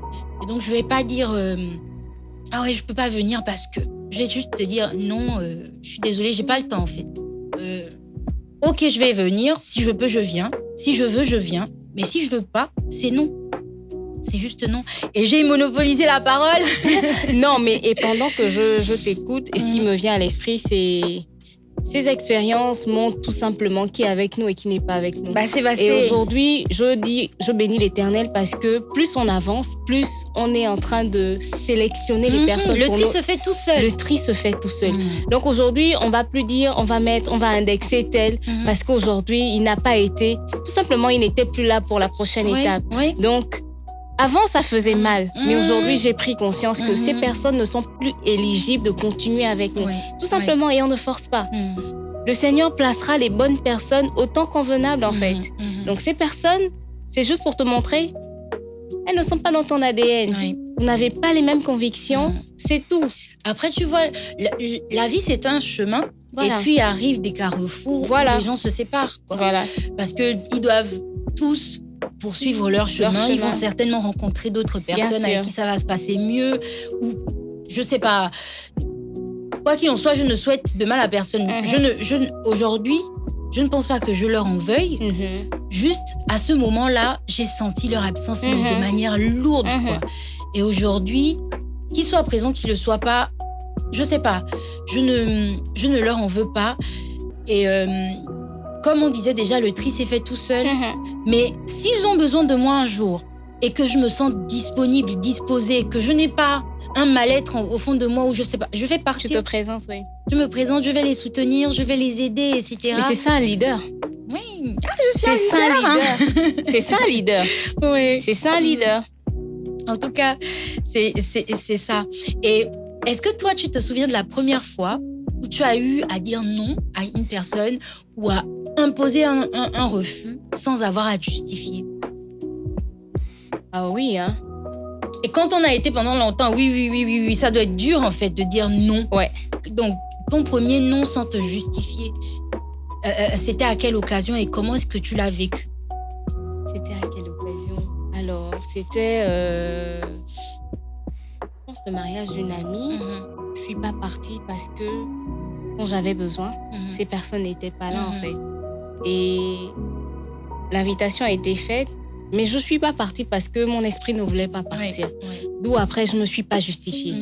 Et donc, je vais pas dire, ah ouais, je peux pas venir parce que, je vais juste te dire, non, je suis désolée, j'ai pas le temps en fait. Ok, je vais venir, si je peux, je viens. Si je veux, je viens. Mais si je veux pas, c'est non. c'est juste non. Et j'ai monopolisé la parole.
Non, mais et pendant que je t'écoute, et ce qui me vient à l'esprit, c'est ces expériences montrent tout simplement qui est avec nous et qui n'est pas avec nous. Et aujourd'hui, je bénis l'Éternel parce que plus on avance, plus on est en train de sélectionner les personnes.
Le tri se fait tout seul.
Le tri se fait tout seul. Donc aujourd'hui, on va plus dire, on va indexer tel parce qu'aujourd'hui, il n'a pas été, tout simplement, il n'était plus là pour la prochaine étape.
Oui.
Donc, avant, ça faisait mal. Mais aujourd'hui, j'ai pris conscience que ces personnes ne sont plus éligibles de continuer avec nous. Tout simplement, et on ne force pas. Le Seigneur placera les bonnes personnes au temps convenable, en fait. Donc, ces personnes, c'est juste pour te montrer, elles ne sont pas dans ton ADN. Vous n'avez pas les mêmes convictions, c'est tout.
Après, tu vois, la vie, c'est un chemin. Voilà. Et puis, arrivent des carrefours où les gens se séparent. Quoi.
Voilà.
Parce qu'ils doivent tous poursuivre leur chemin. Ils vont certainement rencontrer d'autres personnes avec qui ça va se passer mieux. Ou, je sais pas. Quoi qu'il en soit, je ne souhaite de mal à personne. Aujourd'hui, je ne pense pas que je leur en veuille. Juste, à ce moment-là, j'ai senti leur absence, mais de manière lourde. Quoi. Et aujourd'hui, qu'ils soient présents, qu'ils ne le soient pas, je sais pas. Je ne leur en veux pas. Et comme on disait déjà, le tri s'est fait tout seul. Mais s'ils ont besoin de moi un jour et que je me sens disponible, disposée, que je n'ai pas un mal-être au fond de moi où je sais pas, je vais partir.
Tu te présentes, oui.
Je me présente, je vais les soutenir, je vais les aider, etc.
Mais c'est ça un leader.
Oui. Je suis un leader.
C'est ça un leader.
Oui.
C'est ça un leader.
En tout cas, c'est ça. Et est-ce que toi, tu te souviens de la première fois où tu as eu à dire non à une personne ou à imposer un refus sans avoir à te justifier?
Ah oui, hein.
Et quand on a été pendant longtemps, oui, ça doit être dur en fait de dire non.
Ouais.
Donc, ton premier non sans te justifier, c'était à quelle occasion et comment est-ce que tu l'as vécu?
C'était à quelle occasion? Alors, c'était, je pense, le mariage d'une amie. Je suis pas partie parce que quand j'avais besoin, ces personnes n'étaient pas là en fait. Et l'invitation a été faite, mais je suis pas partie parce que mon esprit ne voulait pas partir. D'où après, je me suis pas justifiée.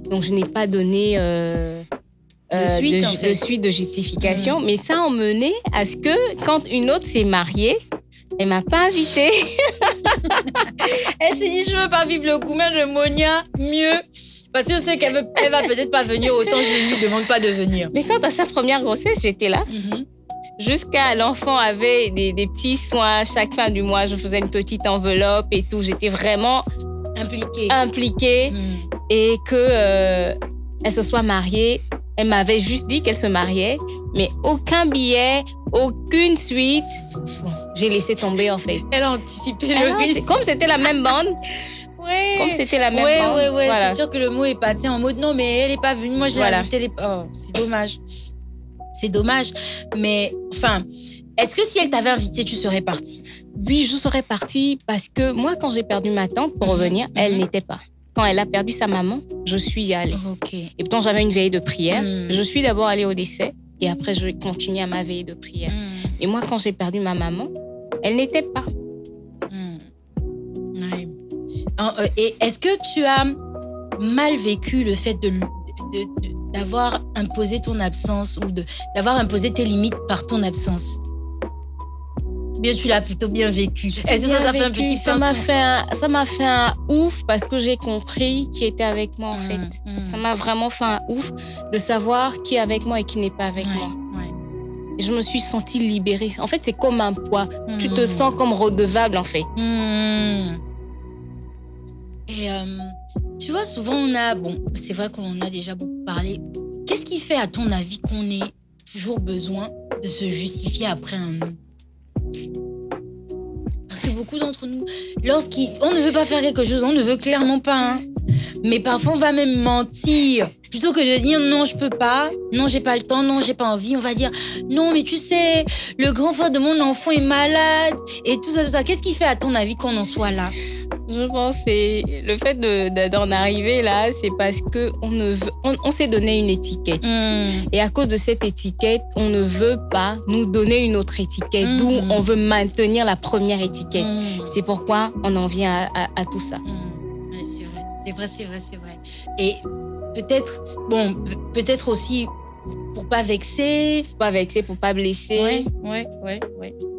Donc, je n'ai pas donné de suite de justification. Mais ça a mené à ce que quand une autre s'est mariée, elle m'a pas invitée.
Elle s'est dit, je veux pas vivre le gourmet de Monia, mieux. Parce que je sais qu'elle va peut-être pas venir, autant je ne lui demande pas de venir.
Mais quand à sa première grossesse, j'étais là. Jusqu'à l'enfant avait des petits soins. Chaque fin du mois, je faisais une petite enveloppe et tout. J'étais vraiment impliquée. Et que elle se soit mariée. Elle m'avait juste dit qu'elle se mariait, mais aucun billet, aucune suite. J'ai laissé tomber en fait.
Elle a anticipé le risque.
Comme c'était la même bande. Comme c'était la même bande.
Oui. Voilà. C'est sûr que le mot est passé en mode non, mais elle n'est pas venue. Moi, je l'ai invitée. Oh, c'est dommage. C'est dommage. Mais enfin, est-ce que si elle t'avait invitée, tu serais partie?
Oui, je serais partie parce que moi, quand j'ai perdu ma tante pour revenir, elle n'était pas. Quand elle a perdu sa maman, je suis allée. Et pourtant, j'avais une veillée de prière. Je suis d'abord allée au décès et après, je continue à ma veillée de prière. Et moi, quand j'ai perdu ma maman, elle n'était pas.
Et est-ce que tu as mal vécu le fait d'avoir imposé ton absence ou d'avoir imposé tes limites par ton absence? Bien, tu l'as plutôt bien vécu. Est-ce que ça t'a fait un petit pincement?
Ça m'a fait un ouf parce que j'ai compris qui était avec moi en fait. Ça m'a vraiment fait un ouf de savoir qui est avec moi et qui n'est pas avec moi. Et je me suis sentie libérée. En fait, c'est comme un poids. Tu te sens comme redevable en fait.
Et tu vois, souvent c'est vrai qu'on en a déjà beaucoup parlé. Qu'est-ce qui fait à ton avis qu'on ait toujours besoin de se justifier après un non? Parce que beaucoup d'entre nous, on ne veut pas faire quelque chose, on ne veut clairement pas. Mais parfois, on va même mentir. Plutôt que de dire non, je peux pas, non, j'ai pas le temps, non, j'ai pas envie, on va dire non, mais tu sais, le grand frère de mon enfant est malade et tout ça. Qu'est-ce qui fait à ton avis qu'on en soit là?
Je pense que c'est le fait d'en arriver là, c'est parce que on s'est donné une étiquette. Et à cause de cette étiquette, on ne veut pas nous donner une autre étiquette, d'où on veut maintenir la première étiquette. C'est pourquoi on en vient à tout ça.
Ouais, c'est vrai. Et peut-être aussi pour pas vexer.
Pour pas blesser.
Ouais.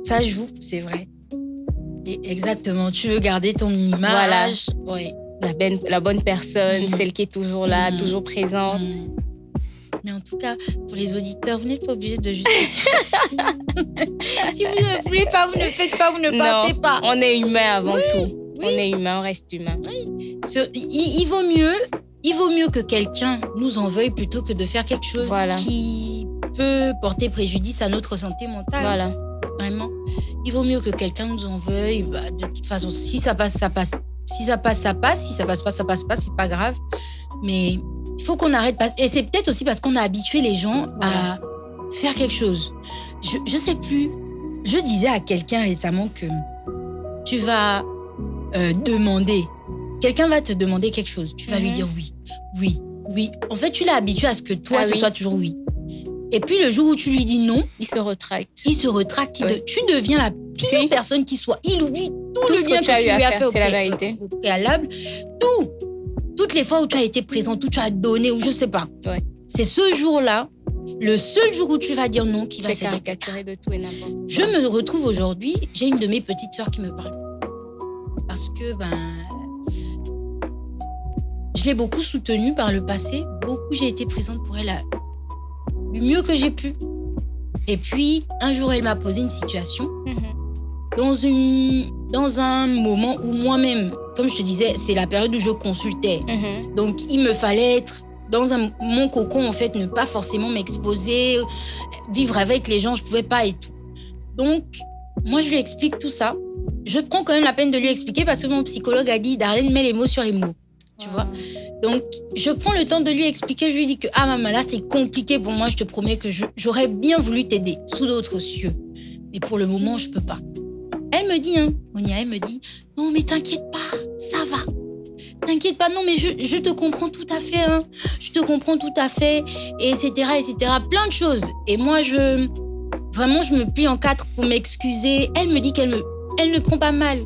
Ça joue, c'est vrai. Et exactement, tu veux garder ton image.
Voilà.
Ouais.
La bonne personne, celle qui est toujours là, toujours présente.
Mais en tout cas, pour les auditeurs, vous n'êtes pas obligés de justifier. Si vous ne voulez pas, vous ne faites pas, vous ne partez pas.
On est humain avant tout. Oui. On est humain, on reste humain.
Oui. Il vaut mieux que quelqu'un nous en veuille plutôt que de faire quelque chose qui peut porter préjudice à notre santé mentale.
Voilà.
Vraiment. Il vaut mieux que quelqu'un nous en veuille. De toute façon, si ça passe, ça passe. Si ça passe, ça passe. Si ça passe pas, ça passe pas. C'est pas grave. Mais il faut qu'on arrête. Et c'est peut-être aussi parce qu'on a habitué les gens à faire quelque chose. Je sais plus. Je disais à quelqu'un récemment que tu vas demander. Quelqu'un va te demander quelque chose. Tu vas lui dire oui. En fait, tu l'as habitué à ce que toi, ce soit toujours oui. Et puis, le jour où tu lui dis non...
Il se retracte.
Tu deviens la pire personne qui soit. Il oublie tout le bien que tu lui as fait au préalable. Toutes les fois où tu as été présente, où tu as donné, ou je sais pas.
Ouais.
C'est ce jour-là, le seul jour où tu vas dire non, qui va se
caricaturer de tout et n'importe quoi.
Je me retrouve aujourd'hui, j'ai une de mes petites sœurs qui me parle. Parce que, je l'ai beaucoup soutenue par le passé. J'ai été présente pour elle du mieux que j'ai pu. Et puis, un jour, elle m'a posé une situation dans un moment où moi-même, comme je te disais, c'est la période où je consultais. Donc, il me fallait être dans mon cocon, en fait, ne pas forcément m'exposer, vivre avec les gens, je pouvais pas et tout. Donc, moi, je lui explique tout ça. Je prends quand même la peine de lui expliquer parce que mon psychologue a dit, Darlène, mets les mots sur les mots. Tu vois? Donc, je prends le temps de lui expliquer. Je lui dis que, maman, là, c'est compliqué pour moi. Je te promets que j'aurais bien voulu t'aider sous d'autres cieux. Mais pour le moment, je peux pas. Elle me dit, Monia, non, mais t'inquiète pas, ça va. T'inquiète pas, non, mais je te comprends tout à fait, Je te comprends tout à fait, et etc. Plein de choses. Et moi, je me plie en quatre pour m'excuser. Elle me dit qu'elle ne prend pas mal.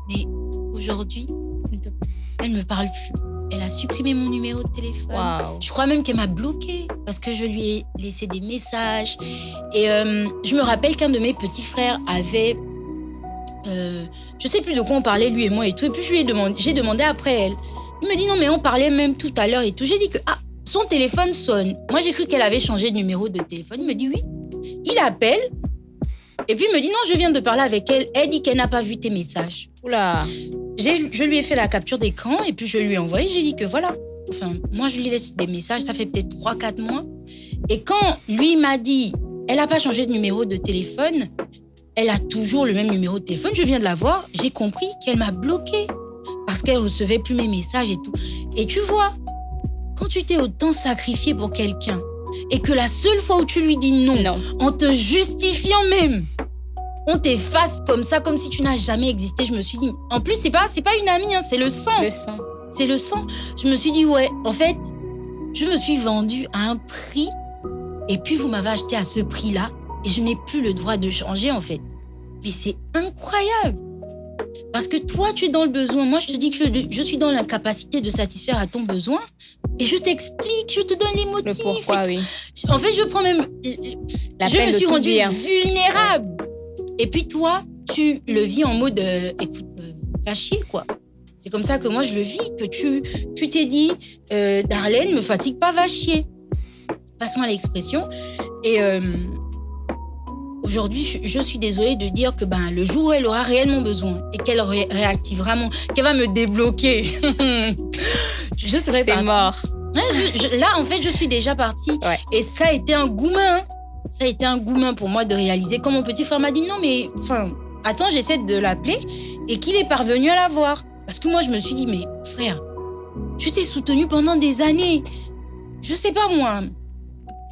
Mais aujourd'hui, elle me parle plus. Elle a supprimé mon numéro de téléphone.
Wow.
Je crois même qu'elle m'a bloquée parce que je lui ai laissé des messages. Et je me rappelle qu'un de mes petits frères avait... je sais plus de quoi on parlait, lui et moi et tout. Et puis j'ai demandé après elle. Il me dit non, mais on parlait même tout à l'heure et tout. J'ai dit que son téléphone sonne. Moi, j'ai cru qu'elle avait changé de numéro de téléphone. Il me dit oui. Il appelle. Et puis il me dit non, je viens de parler avec elle. Elle dit qu'elle n'a pas vu tes messages.
Oula.
Je lui ai fait la capture d'écran et puis je lui ai envoyé. J'ai dit que voilà. Enfin, moi, je lui laisse des messages. Ça fait peut-être 3-4 mois. Et quand lui m'a dit, elle n'a pas changé de numéro de téléphone, elle a toujours le même numéro de téléphone, je viens de la voir, j'ai compris qu'elle m'a bloquée parce qu'elle recevait plus mes messages et tout. Et tu vois, quand tu t'es autant sacrifié pour quelqu'un et que la seule fois où tu lui dis non. En te justifiant même, on t'efface comme ça, comme si tu n'as jamais existé. Je me suis dit, en plus, c'est pas une amie, c'est le sang. C'est le sang. Je me suis dit, ouais, en fait, je me suis vendue à un prix et puis vous m'avez acheté à ce prix-là et je n'ai plus le droit de changer, en fait. Mais c'est incroyable. Parce que toi, tu es dans le besoin. Moi, je te dis que je suis dans l'incapacité de satisfaire à ton besoin et je t'explique, je te donne les motifs.
Le pourquoi, oui.
En fait, je prends même... je me suis rendue vulnérable. Et puis toi, tu le vis en mode, écoute, va chier, quoi. C'est comme ça que moi, je le vis, que tu t'es dit, Darlène, me fatigue pas, va chier. Passe-moi l'expression. Et aujourd'hui, je suis désolée de dire que le jour où elle aura réellement besoin et qu'elle réactivera qu'elle va me débloquer, je serai partie.
C'est mort.
Là, en fait, je suis déjà partie.
Ouais. Et
ça a été un gourmand. Ça a été un gourmand pour moi de réaliser. Quand mon petit frère m'a dit non, mais attends, j'essaie de l'appeler et qu'il est parvenu à la voir. Parce que moi, je me suis dit, mais frère, je t'ai soutenu pendant des années. Je sais pas, moi.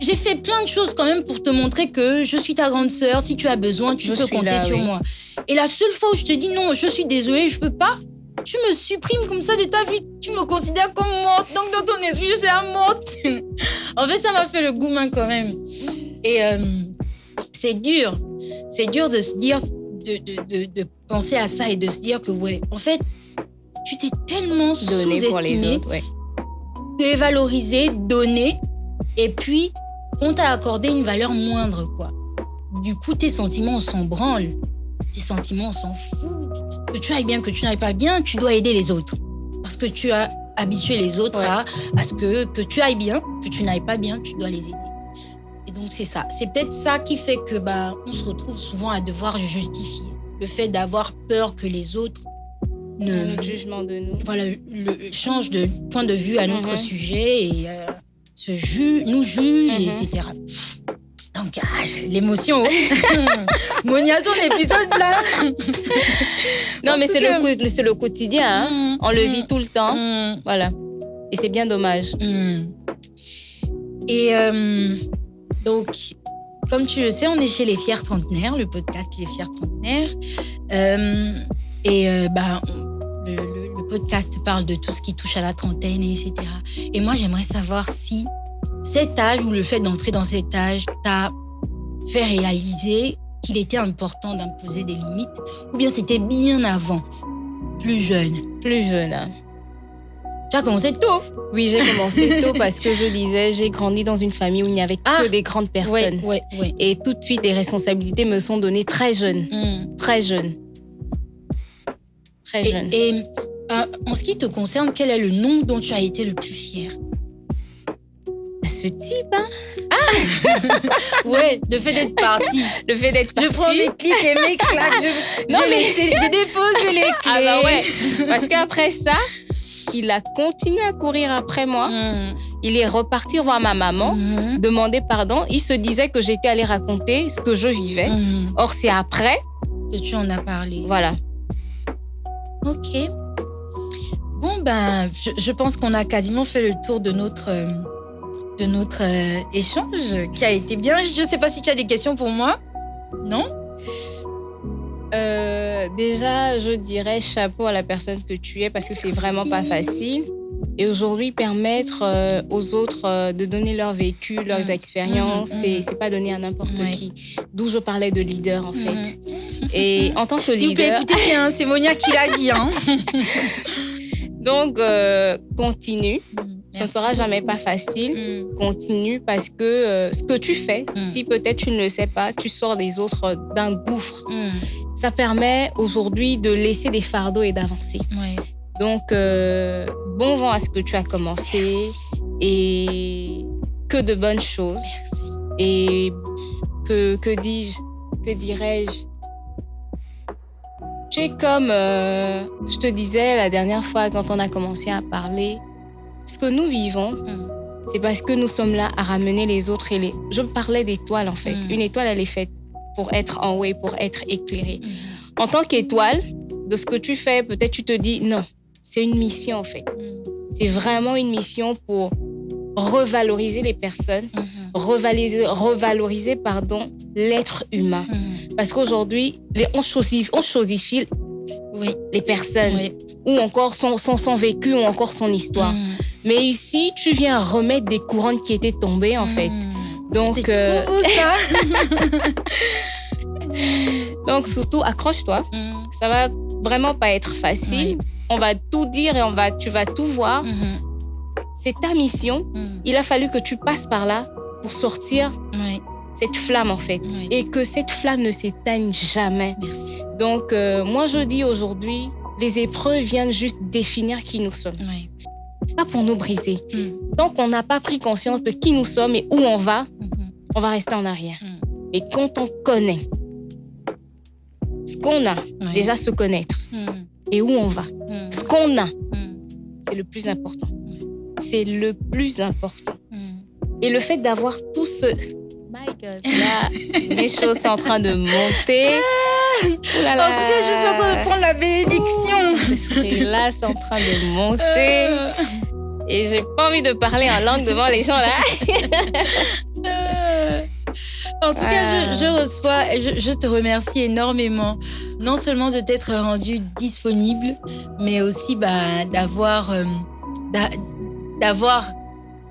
J'ai fait plein de choses quand même pour te montrer que je suis ta grande sœur. Si tu as besoin, tu peux compter sur moi. Et la seule fois où je te dis non, je suis désolée, je peux pas. tu me supprimes comme ça de ta vie, tu me considères comme morte, donc dans ton esprit, je suis morte. En fait, ça m'a fait le gourmand quand même. Et c'est dur de se dire, de penser à ça et de se dire que, ouais, en fait, tu t'es tellement sous-estimé, dévalorisé, donné, et puis on t'a accordé une valeur moindre, quoi. Du coup, tes sentiments, on s'en branle. Tes sentiments, on s'en fout. Que tu ailles bien, que tu n'ailles pas bien, tu dois aider les autres. Parce que tu as habitué les autres à ce que tu ailles bien, que tu n'ailles pas bien, tu dois les aider. Et donc, c'est ça. C'est peut-être ça qui fait que on se retrouve souvent à devoir justifier. Le fait d'avoir peur que les autres
le jugement de nous.
Voilà, change de point de vue à notre sujet et nous juge, etc. Donc, l'émotion. Monia, ton épisode là.
Non, mais c'est le quotidien. Hein. On le vit tout le temps. Voilà. Et c'est bien dommage.
Et donc, comme tu le sais, on est chez Les Fiers Trentenaires, le podcast Les Fiers Trentenaires. Le podcast parle de tout ce qui touche à la trentaine, etc. Et moi, j'aimerais savoir si cet âge ou le fait d'entrer dans cet âge t'a fait réaliser qu'il était important d'imposer des limites, ou bien c'était bien avant, plus jeune.
Hein.
Tu as commencé tôt.
Oui, j'ai commencé tôt parce que je disais, j'ai grandi dans une famille où il n'y avait que des grandes personnes.
Ouais.
Et tout de suite, les responsabilités me sont données très jeune. Très jeune.
Et en ce qui te concerne, quel est le nom dont tu as été le plus fier?
Ce type, hein?
Ouais, le fait d'être parti. Je prends mes clics et mes claques. Je dépose les clés.
Ah bah ouais. Parce qu'après ça, il a continué à courir après moi. Il est reparti voir ma maman, demander pardon. Il se disait que j'étais allée raconter ce que je vivais. Or, c'est après
que tu en as parlé.
Voilà.
Ok. Bon, je pense qu'on a quasiment fait le tour de notre échange qui a été bien. Je ne sais pas si tu as des questions pour moi. Non?
Déjà, je dirais chapeau à la personne que tu es parce que c'est vraiment pas facile. Et aujourd'hui, permettre aux autres de donner leur vécu, leurs expériences, c'est pas donné à n'importe qui. D'où je parlais de leader, en fait. Et en tant que leader...
S'il vous plaît, écoutez bien, c'est Monia qui l'a dit. Hein.
Donc, continue. Ce ne sera jamais pas facile. Continue parce que ce que tu fais, si peut-être tu ne le sais pas, tu sors les autres d'un gouffre. Ça permet aujourd'hui de laisser des fardeaux et d'avancer. Donc, bon vent à ce que tu as commencé et que de bonnes choses.
Merci.
Et que dirais-je? Tu es comme, je te disais la dernière fois quand on a commencé à parler, ce que nous vivons, c'est parce que nous sommes là à ramener les autres. Je parlais d'étoiles en fait. Une étoile, elle est faite pour être en haut et pour être éclairée. En tant qu'étoile, de ce que tu fais, peut-être tu te dis non, c'est une mission en fait. C'est vraiment une mission pour revaloriser les personnes, revaloriser l'être humain. Parce qu'aujourd'hui, on chosifie les personnes ou encore son vécu ou encore son histoire. Mais ici, tu viens remettre des couronnes qui étaient tombées en fait. Donc,
c'est trop beau ça.
Donc surtout, accroche-toi. Ça va vraiment pas être facile. On va tout dire et tu vas tout voir. C'est ta mission. Il a fallu que tu passes par là pour sortir cette flamme en fait. Et que cette flamme ne s'éteigne jamais.
Merci.
Donc moi je dis aujourd'hui, les épreuves viennent juste définir qui nous sommes. Pas pour nous briser. Tant qu'on n'a pas pris conscience de qui nous sommes et où on va rester en arrière. Et quand on connaît ce qu'on a, déjà se connaître et où on va, ce qu'on a, c'est le plus important. C'est le plus important. Et le fait d'avoir tout ce... My God, là, les choses sont en train de monter.
En tout cas, je suis en train de prendre la bénédiction.
Là, c'est en train de monter. Et j'ai pas envie de parler en langue devant les gens là.
En tout cas, je te remercie énormément, non seulement de t'être rendu disponible, mais aussi d'avoir,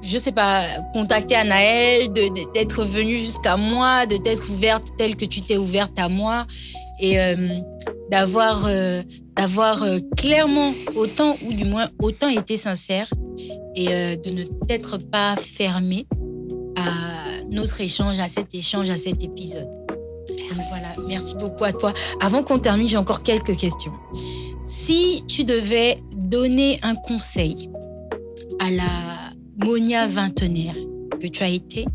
je sais pas, contacté Anaëlle, d'être venue jusqu'à moi, de t'être ouverte telle que tu t'es ouverte à moi, et d'avoir clairement autant été sincère, et de ne t'être pas fermée à notre échange, à cet épisode. Donc voilà, merci beaucoup à toi. Avant qu'on termine, j'ai encore quelques questions. Si tu devais donner un conseil à la Monia vingtenaire que tu as été,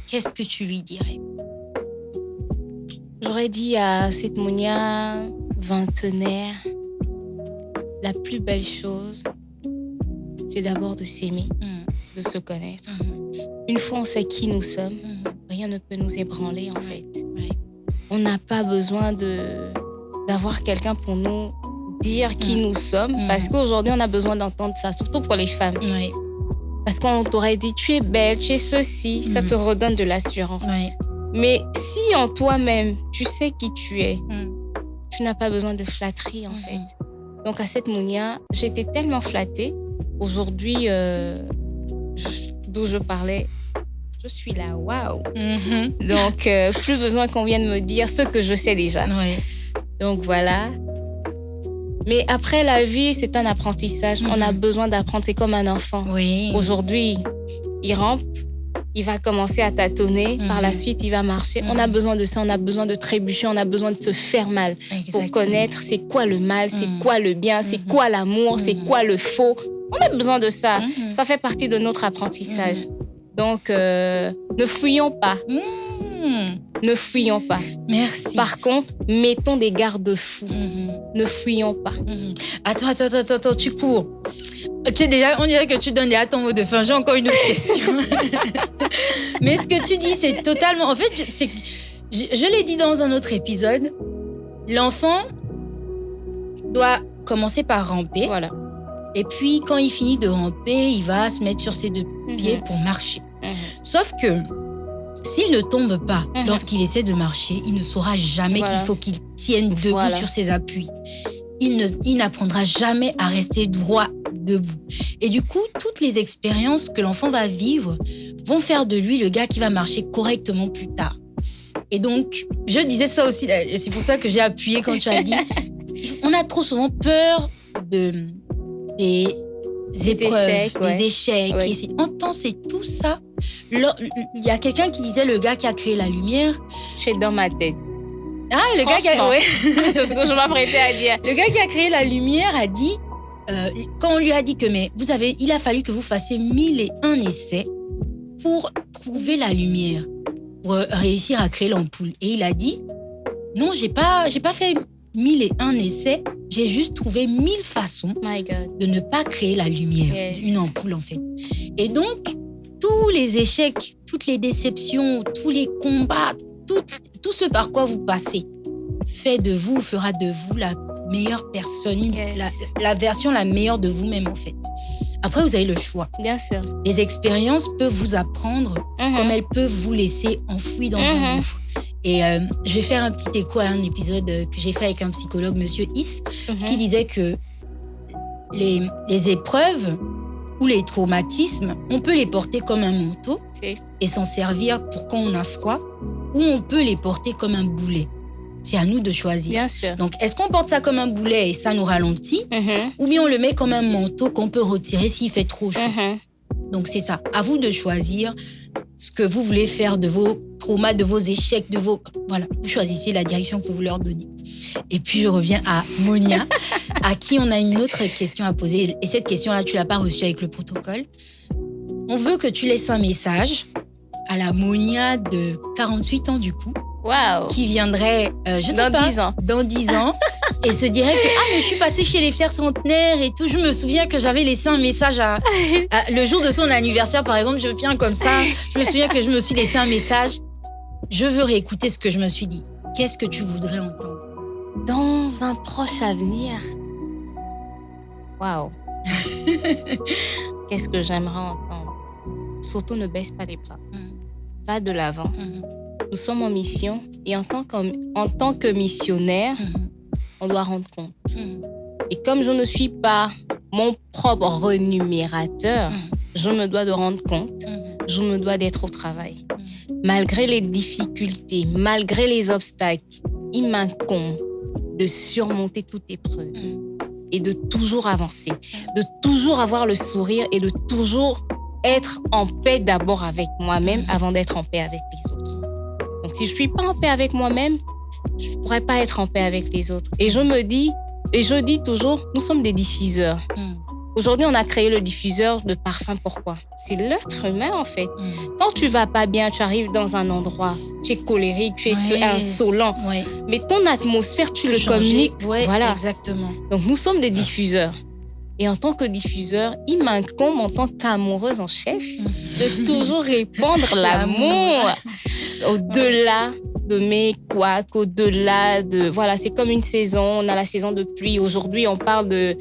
qu'est-ce que tu lui dirais?
J'aurais dit à cette Monia vingtenaire, la plus belle chose, c'est d'abord de s'aimer, de se connaître. Une fois on sait qui nous sommes, rien ne peut nous ébranler en fait. On n'a pas besoin d'avoir quelqu'un pour nous dire qui nous sommes, parce qu'aujourd'hui on a besoin d'entendre ça, surtout pour les femmes. Parce qu'on t'aurait dit tu es belle, tu es ceci, ça te redonne de l'assurance. Mais si en toi-même tu sais qui tu es, tu n'as pas besoin de flatterie en fait. Donc à cette Monia, j'étais tellement flattée. Aujourd'hui, d'où je parlais, je suis là, waouh. Donc, plus besoin qu'on vienne me dire ce que je sais déjà. Donc, voilà. Mais après, la vie, c'est un apprentissage. On a besoin d'apprendre. C'est comme un enfant. Aujourd'hui, il rampe, il va commencer à tâtonner. Par la suite, il va marcher. On a besoin de ça. On a besoin de trébucher. On a besoin de se faire mal. Pour connaître c'est quoi le mal, c'est quoi le bien, c'est quoi l'amour, c'est quoi le faux. On a besoin de ça. Ça fait partie de notre apprentissage. Donc, ne fuyons pas. Ne fuyons pas.
Merci.
Par contre, mettons des garde-fous. Ne fuyons pas.
Attends, tu cours. Déjà, on dirait que tu donnes déjà ton mot de fin. J'ai encore une autre question. Mais ce que tu dis, c'est totalement... En fait, je l'ai dit dans un autre épisode. L'enfant doit commencer par ramper.
Voilà.
Et puis, quand il finit de ramper, il va se mettre sur ses deux pieds pour marcher. Sauf que s'il ne tombe pas lorsqu'il essaie de marcher, il ne saura jamais qu'il faut qu'il tienne debout sur ses appuis. Il n'apprendra jamais à rester droit debout. Et du coup, toutes les expériences que l'enfant va vivre vont faire de lui le gars qui va marcher correctement plus tard. Et donc, je disais ça aussi, c'est pour ça que j'ai appuyé quand tu as dit, on a trop souvent peur des épreuves, des échecs. Et c'est tout ça. Il y a quelqu'un qui disait le gars qui a créé la lumière.
C'est dans ma tête.
Ah, le gars qui a...
c'est ce que je m'apprêtais à dire.
Le gars qui a créé la lumière a dit, quand on lui a dit que il a fallu que vous fassiez 1001 essais pour trouver la lumière, pour réussir à créer l'ampoule. Et il a dit, non, j'ai pas fait 1001 essais, j'ai juste trouvé 1000 façons de ne pas créer la lumière, une ampoule en fait. Et donc, tous les échecs, toutes les déceptions, tous les combats, tout ce par quoi vous passez fera de vous la meilleure personne, la version la meilleure de vous-même en fait. Après, vous avez le choix.
Bien sûr.
Les expériences peuvent vous apprendre comme elles peuvent vous laisser enfouis dans un gouffre. Et je vais faire un petit écho à un épisode que j'ai fait avec un psychologue, Monsieur Is, qui disait que les épreuves ou les traumatismes, on peut les porter comme un manteau et s'en servir pour quand on a froid, ou on peut les porter comme un boulet. C'est à nous de choisir.
Bien sûr.
Donc, est-ce qu'on porte ça comme un boulet et ça nous ralentit, ou bien on le met comme un manteau qu'on peut retirer s'il fait trop chaud. Donc, c'est ça. À vous de choisir ce que vous voulez faire de vos traumas, de vos échecs, Voilà, vous choisissez la direction que vous leur donnez. Et puis, je reviens à Monia, à qui on a une autre question à poser. Et cette question-là, tu ne l'as pas reçue avec le protocole. On veut que tu laisses un message à la Monia de 48 ans, du coup.
Waouh.
Qui viendrait, dans 10 ans, et se dirait que mais je suis passée chez les fiers trentenaires et tout. Je me souviens que j'avais laissé un message le jour de son anniversaire, par exemple. Je viens comme ça. Je me souviens que je me suis laissé un message. Je veux réécouter ce que je me suis dit. Qu'est-ce que tu voudrais entendre?
Dans un proche avenir. Waouh. Qu'est-ce que j'aimerais entendre? Surtout, ne baisse pas les bras. Va de l'avant. nous sommes en mission et en tant que missionnaire, on doit rendre compte. Et comme je ne suis pas mon propre rémunérateur, je me dois de rendre compte, je me dois d'être au travail. Malgré les difficultés, malgré les obstacles, il m'incombe de surmonter toute épreuve et de toujours avancer, de toujours avoir le sourire et de toujours être en paix d'abord avec moi-même avant d'être en paix avec les autres. Donc, si je ne suis pas en paix avec moi-même, je ne pourrais pas être en paix avec les autres. Et je dis toujours, nous sommes des diffuseurs. Aujourd'hui, on a créé le diffuseur de parfum. Pourquoi? C'est l'être humain, en fait. Quand tu vas pas bien, tu arrives dans un endroit, tu es colérique, tu es insolent. Mais ton atmosphère, tu le communiques. Voilà.
Exactement.
Donc, nous sommes des diffuseurs. Et en tant que diffuseur, il m'incombe en tant qu'amoureuse en chef de toujours répandre l'amour au-delà de mes couacs, au-delà de... Voilà, c'est comme une saison. On a la saison de pluie. Aujourd'hui, on parle de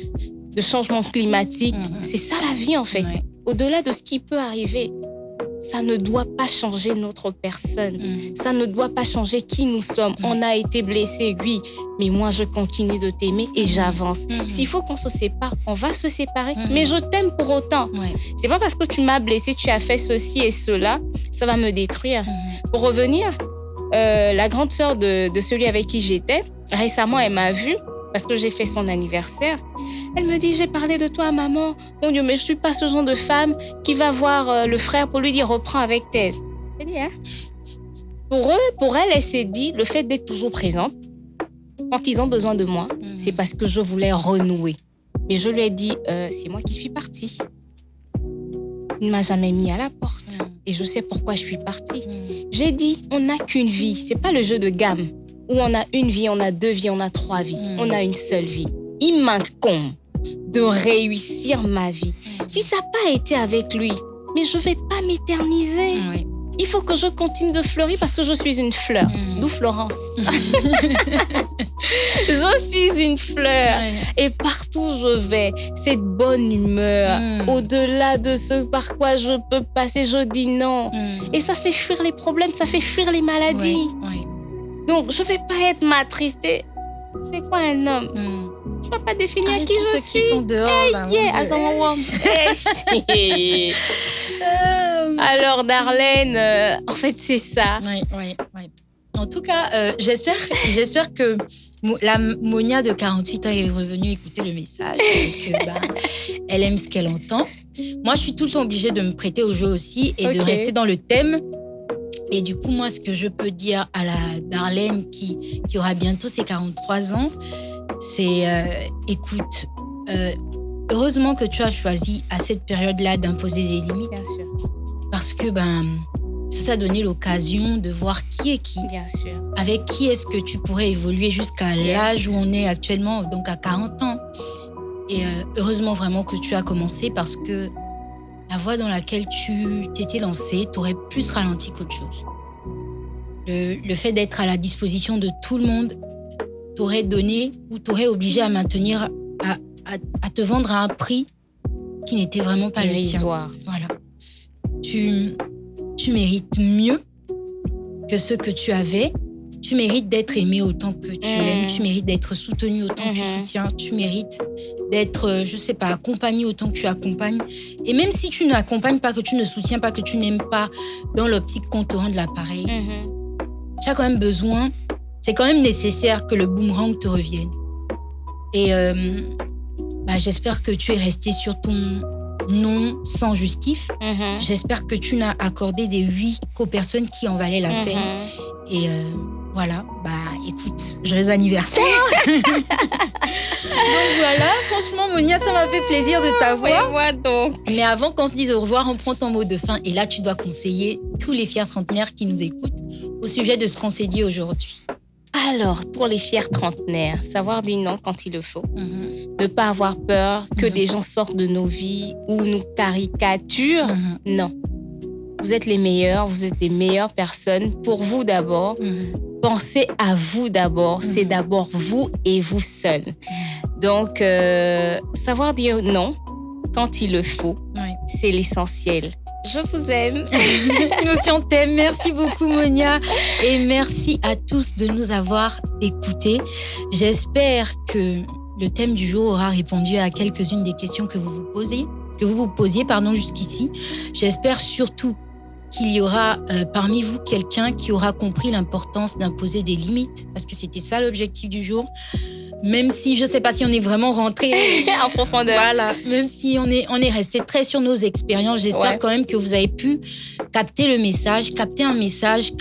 changement climatique. C'est ça la vie, en fait. Au-delà de ce qui peut arriver, ça ne doit pas changer notre personne. Ça ne doit pas changer qui nous sommes. On a été blessés, oui, mais moi, je continue de t'aimer et j'avance. S'il faut qu'on se sépare, on va se séparer, mais je t'aime pour autant. C'est pas parce que tu m'as blessé, tu as fait ceci et cela, ça va me détruire. Pour revenir, la grande sœur de celui avec qui j'étais, récemment, elle m'a vue parce que j'ai fait son anniversaire. Elle me dit, j'ai parlé de toi à maman. Mon Dieu, mais je suis pas ce genre de femme qui va voir le frère pour lui dire, reprends avec elle. J'ai dit, hein? Pour elle, elle s'est dit, le fait d'être toujours présente, quand ils ont besoin de moi, c'est parce que je voulais renouer. Mais je lui ai dit, c'est moi qui suis partie. Il ne m'a jamais mis à la porte. Et je sais pourquoi je suis partie. J'ai dit, on n'a qu'une vie. C'est pas le jeu de gamme où on a une vie, on a deux vies, on a trois vies. On a une seule vie. Il m'incombe de réussir ma vie. Si ça n'a pas été avec lui, mais je ne vais pas m'éterniser. Il faut que je continue de fleurir parce que je suis une fleur. D'où Florence. Je suis une fleur. Et partout où je vais, cette bonne humeur, au-delà de ce par quoi je peux passer, je dis non. Et ça fait fuir les problèmes, ça fait fuir les maladies. Donc, je ne vais pas être m'attrister. C'est quoi un homme? Je ne vais pas définir qui je suis.
Qui sont dehors, là.
Alors, Darlène, en fait, c'est ça.
Oui. En tout cas, j'espère que la Monia de 48 ans est revenue écouter le message et que, elle aime ce qu'elle entend. Moi, je suis tout le temps obligée de me prêter au jeu aussi et de rester dans le thème. Et du coup, moi, ce que je peux dire à la Darlène qui aura bientôt ses 43 ans, c'est, écoute, heureusement que tu as choisi à cette période-là d'imposer des limites.
Bien sûr.
Parce que ça t'a donné l'occasion de voir qui est qui.
Bien sûr.
Avec qui est-ce que tu pourrais évoluer jusqu'à l'âge où on est actuellement, donc à 40 ans. Et heureusement vraiment que tu as commencé parce que la voie dans laquelle tu t'étais lancée t'aurait plus ralenti qu'autre chose. Le fait d'être à la disposition de tout le monde t'aurait donné ou t'aurait obligé à maintenir, à te vendre à un prix qui n'était vraiment pas le tien. Voilà. Tu mérites mieux que ce que tu avais. Tu mérites d'être aimé autant que tu aimes. Tu mérites d'être soutenu autant que tu soutiens. Tu mérites d'être, je sais pas, accompagné autant que tu accompagnes. Et même si tu n'accompagnes pas, que tu ne soutiens pas, que tu n'aimes pas, dans l'optique qu'on te rende l'appareil, tu as quand même besoin, c'est quand même nécessaire que le boomerang te revienne. Et j'espère que tu es resté sur ton non sans justif. J'espère que tu n'as accordé des oui qu'aux personnes qui en valaient la peine. Et voilà, écoute, joyeux anniversaire. Donc voilà, franchement Monia, ça m'a fait plaisir de t'avoir.
Moi donc.
Mais avant qu'on se dise au revoir, on prend ton mot de fin. Et là, tu dois conseiller tous les fiers trentenaires qui nous écoutent au sujet de ce qu'on s'est dit aujourd'hui.
Alors, pour les fiers trentenaires, savoir dire non quand il le faut. Ne pas avoir peur que des gens sortent de nos vies ou nous caricaturent. Non. Vous êtes les meilleurs, vous êtes les meilleures personnes. Pour vous d'abord. Pensez à vous d'abord. C'est d'abord vous et vous seul. Donc, savoir dire non quand il le faut, c'est l'essentiel. Je vous aime.
Nous aussi, on t'aime. Merci beaucoup, Monia. Et merci à tous de nous avoir écoutés. J'espère que le thème du jour aura répondu à quelques-unes des questions que vous vous posiez jusqu'ici. J'espère surtout qu'il y aura parmi vous quelqu'un qui aura compris l'importance d'imposer des limites, parce que c'était ça l'objectif du jour. Même si je ne sais pas si on est vraiment rentré
en profondeur.
Voilà, même si on est resté très sur nos expériences, j'espère quand même que vous avez pu capter le message, capter un message,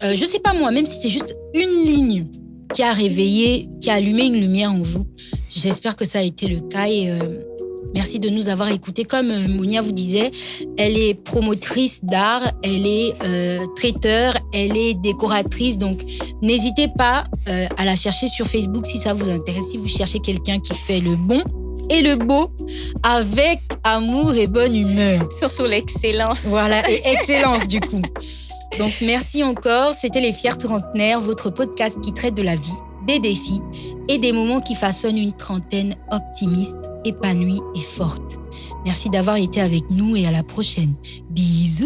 je sais pas moi, même si c'est juste une ligne qui a réveillé, qui a allumé une lumière en vous. J'espère que ça a été le cas et merci de nous avoir écoutés. Comme Monia vous disait, elle est promotrice d'art, elle est traiteur, elle est décoratrice. Donc, n'hésitez pas à la chercher sur Facebook si ça vous intéresse. Si vous cherchez quelqu'un qui fait le bon et le beau avec amour et bonne humeur.
Surtout l'excellence.
Voilà, et excellence du coup. Donc, merci encore. C'était Les Fiers Trentenaires, votre podcast qui traite de la vie, des défis et des moments qui façonnent une trentaine optimiste, épanouie et forte. Merci d'avoir été avec nous et à la prochaine. Bisous!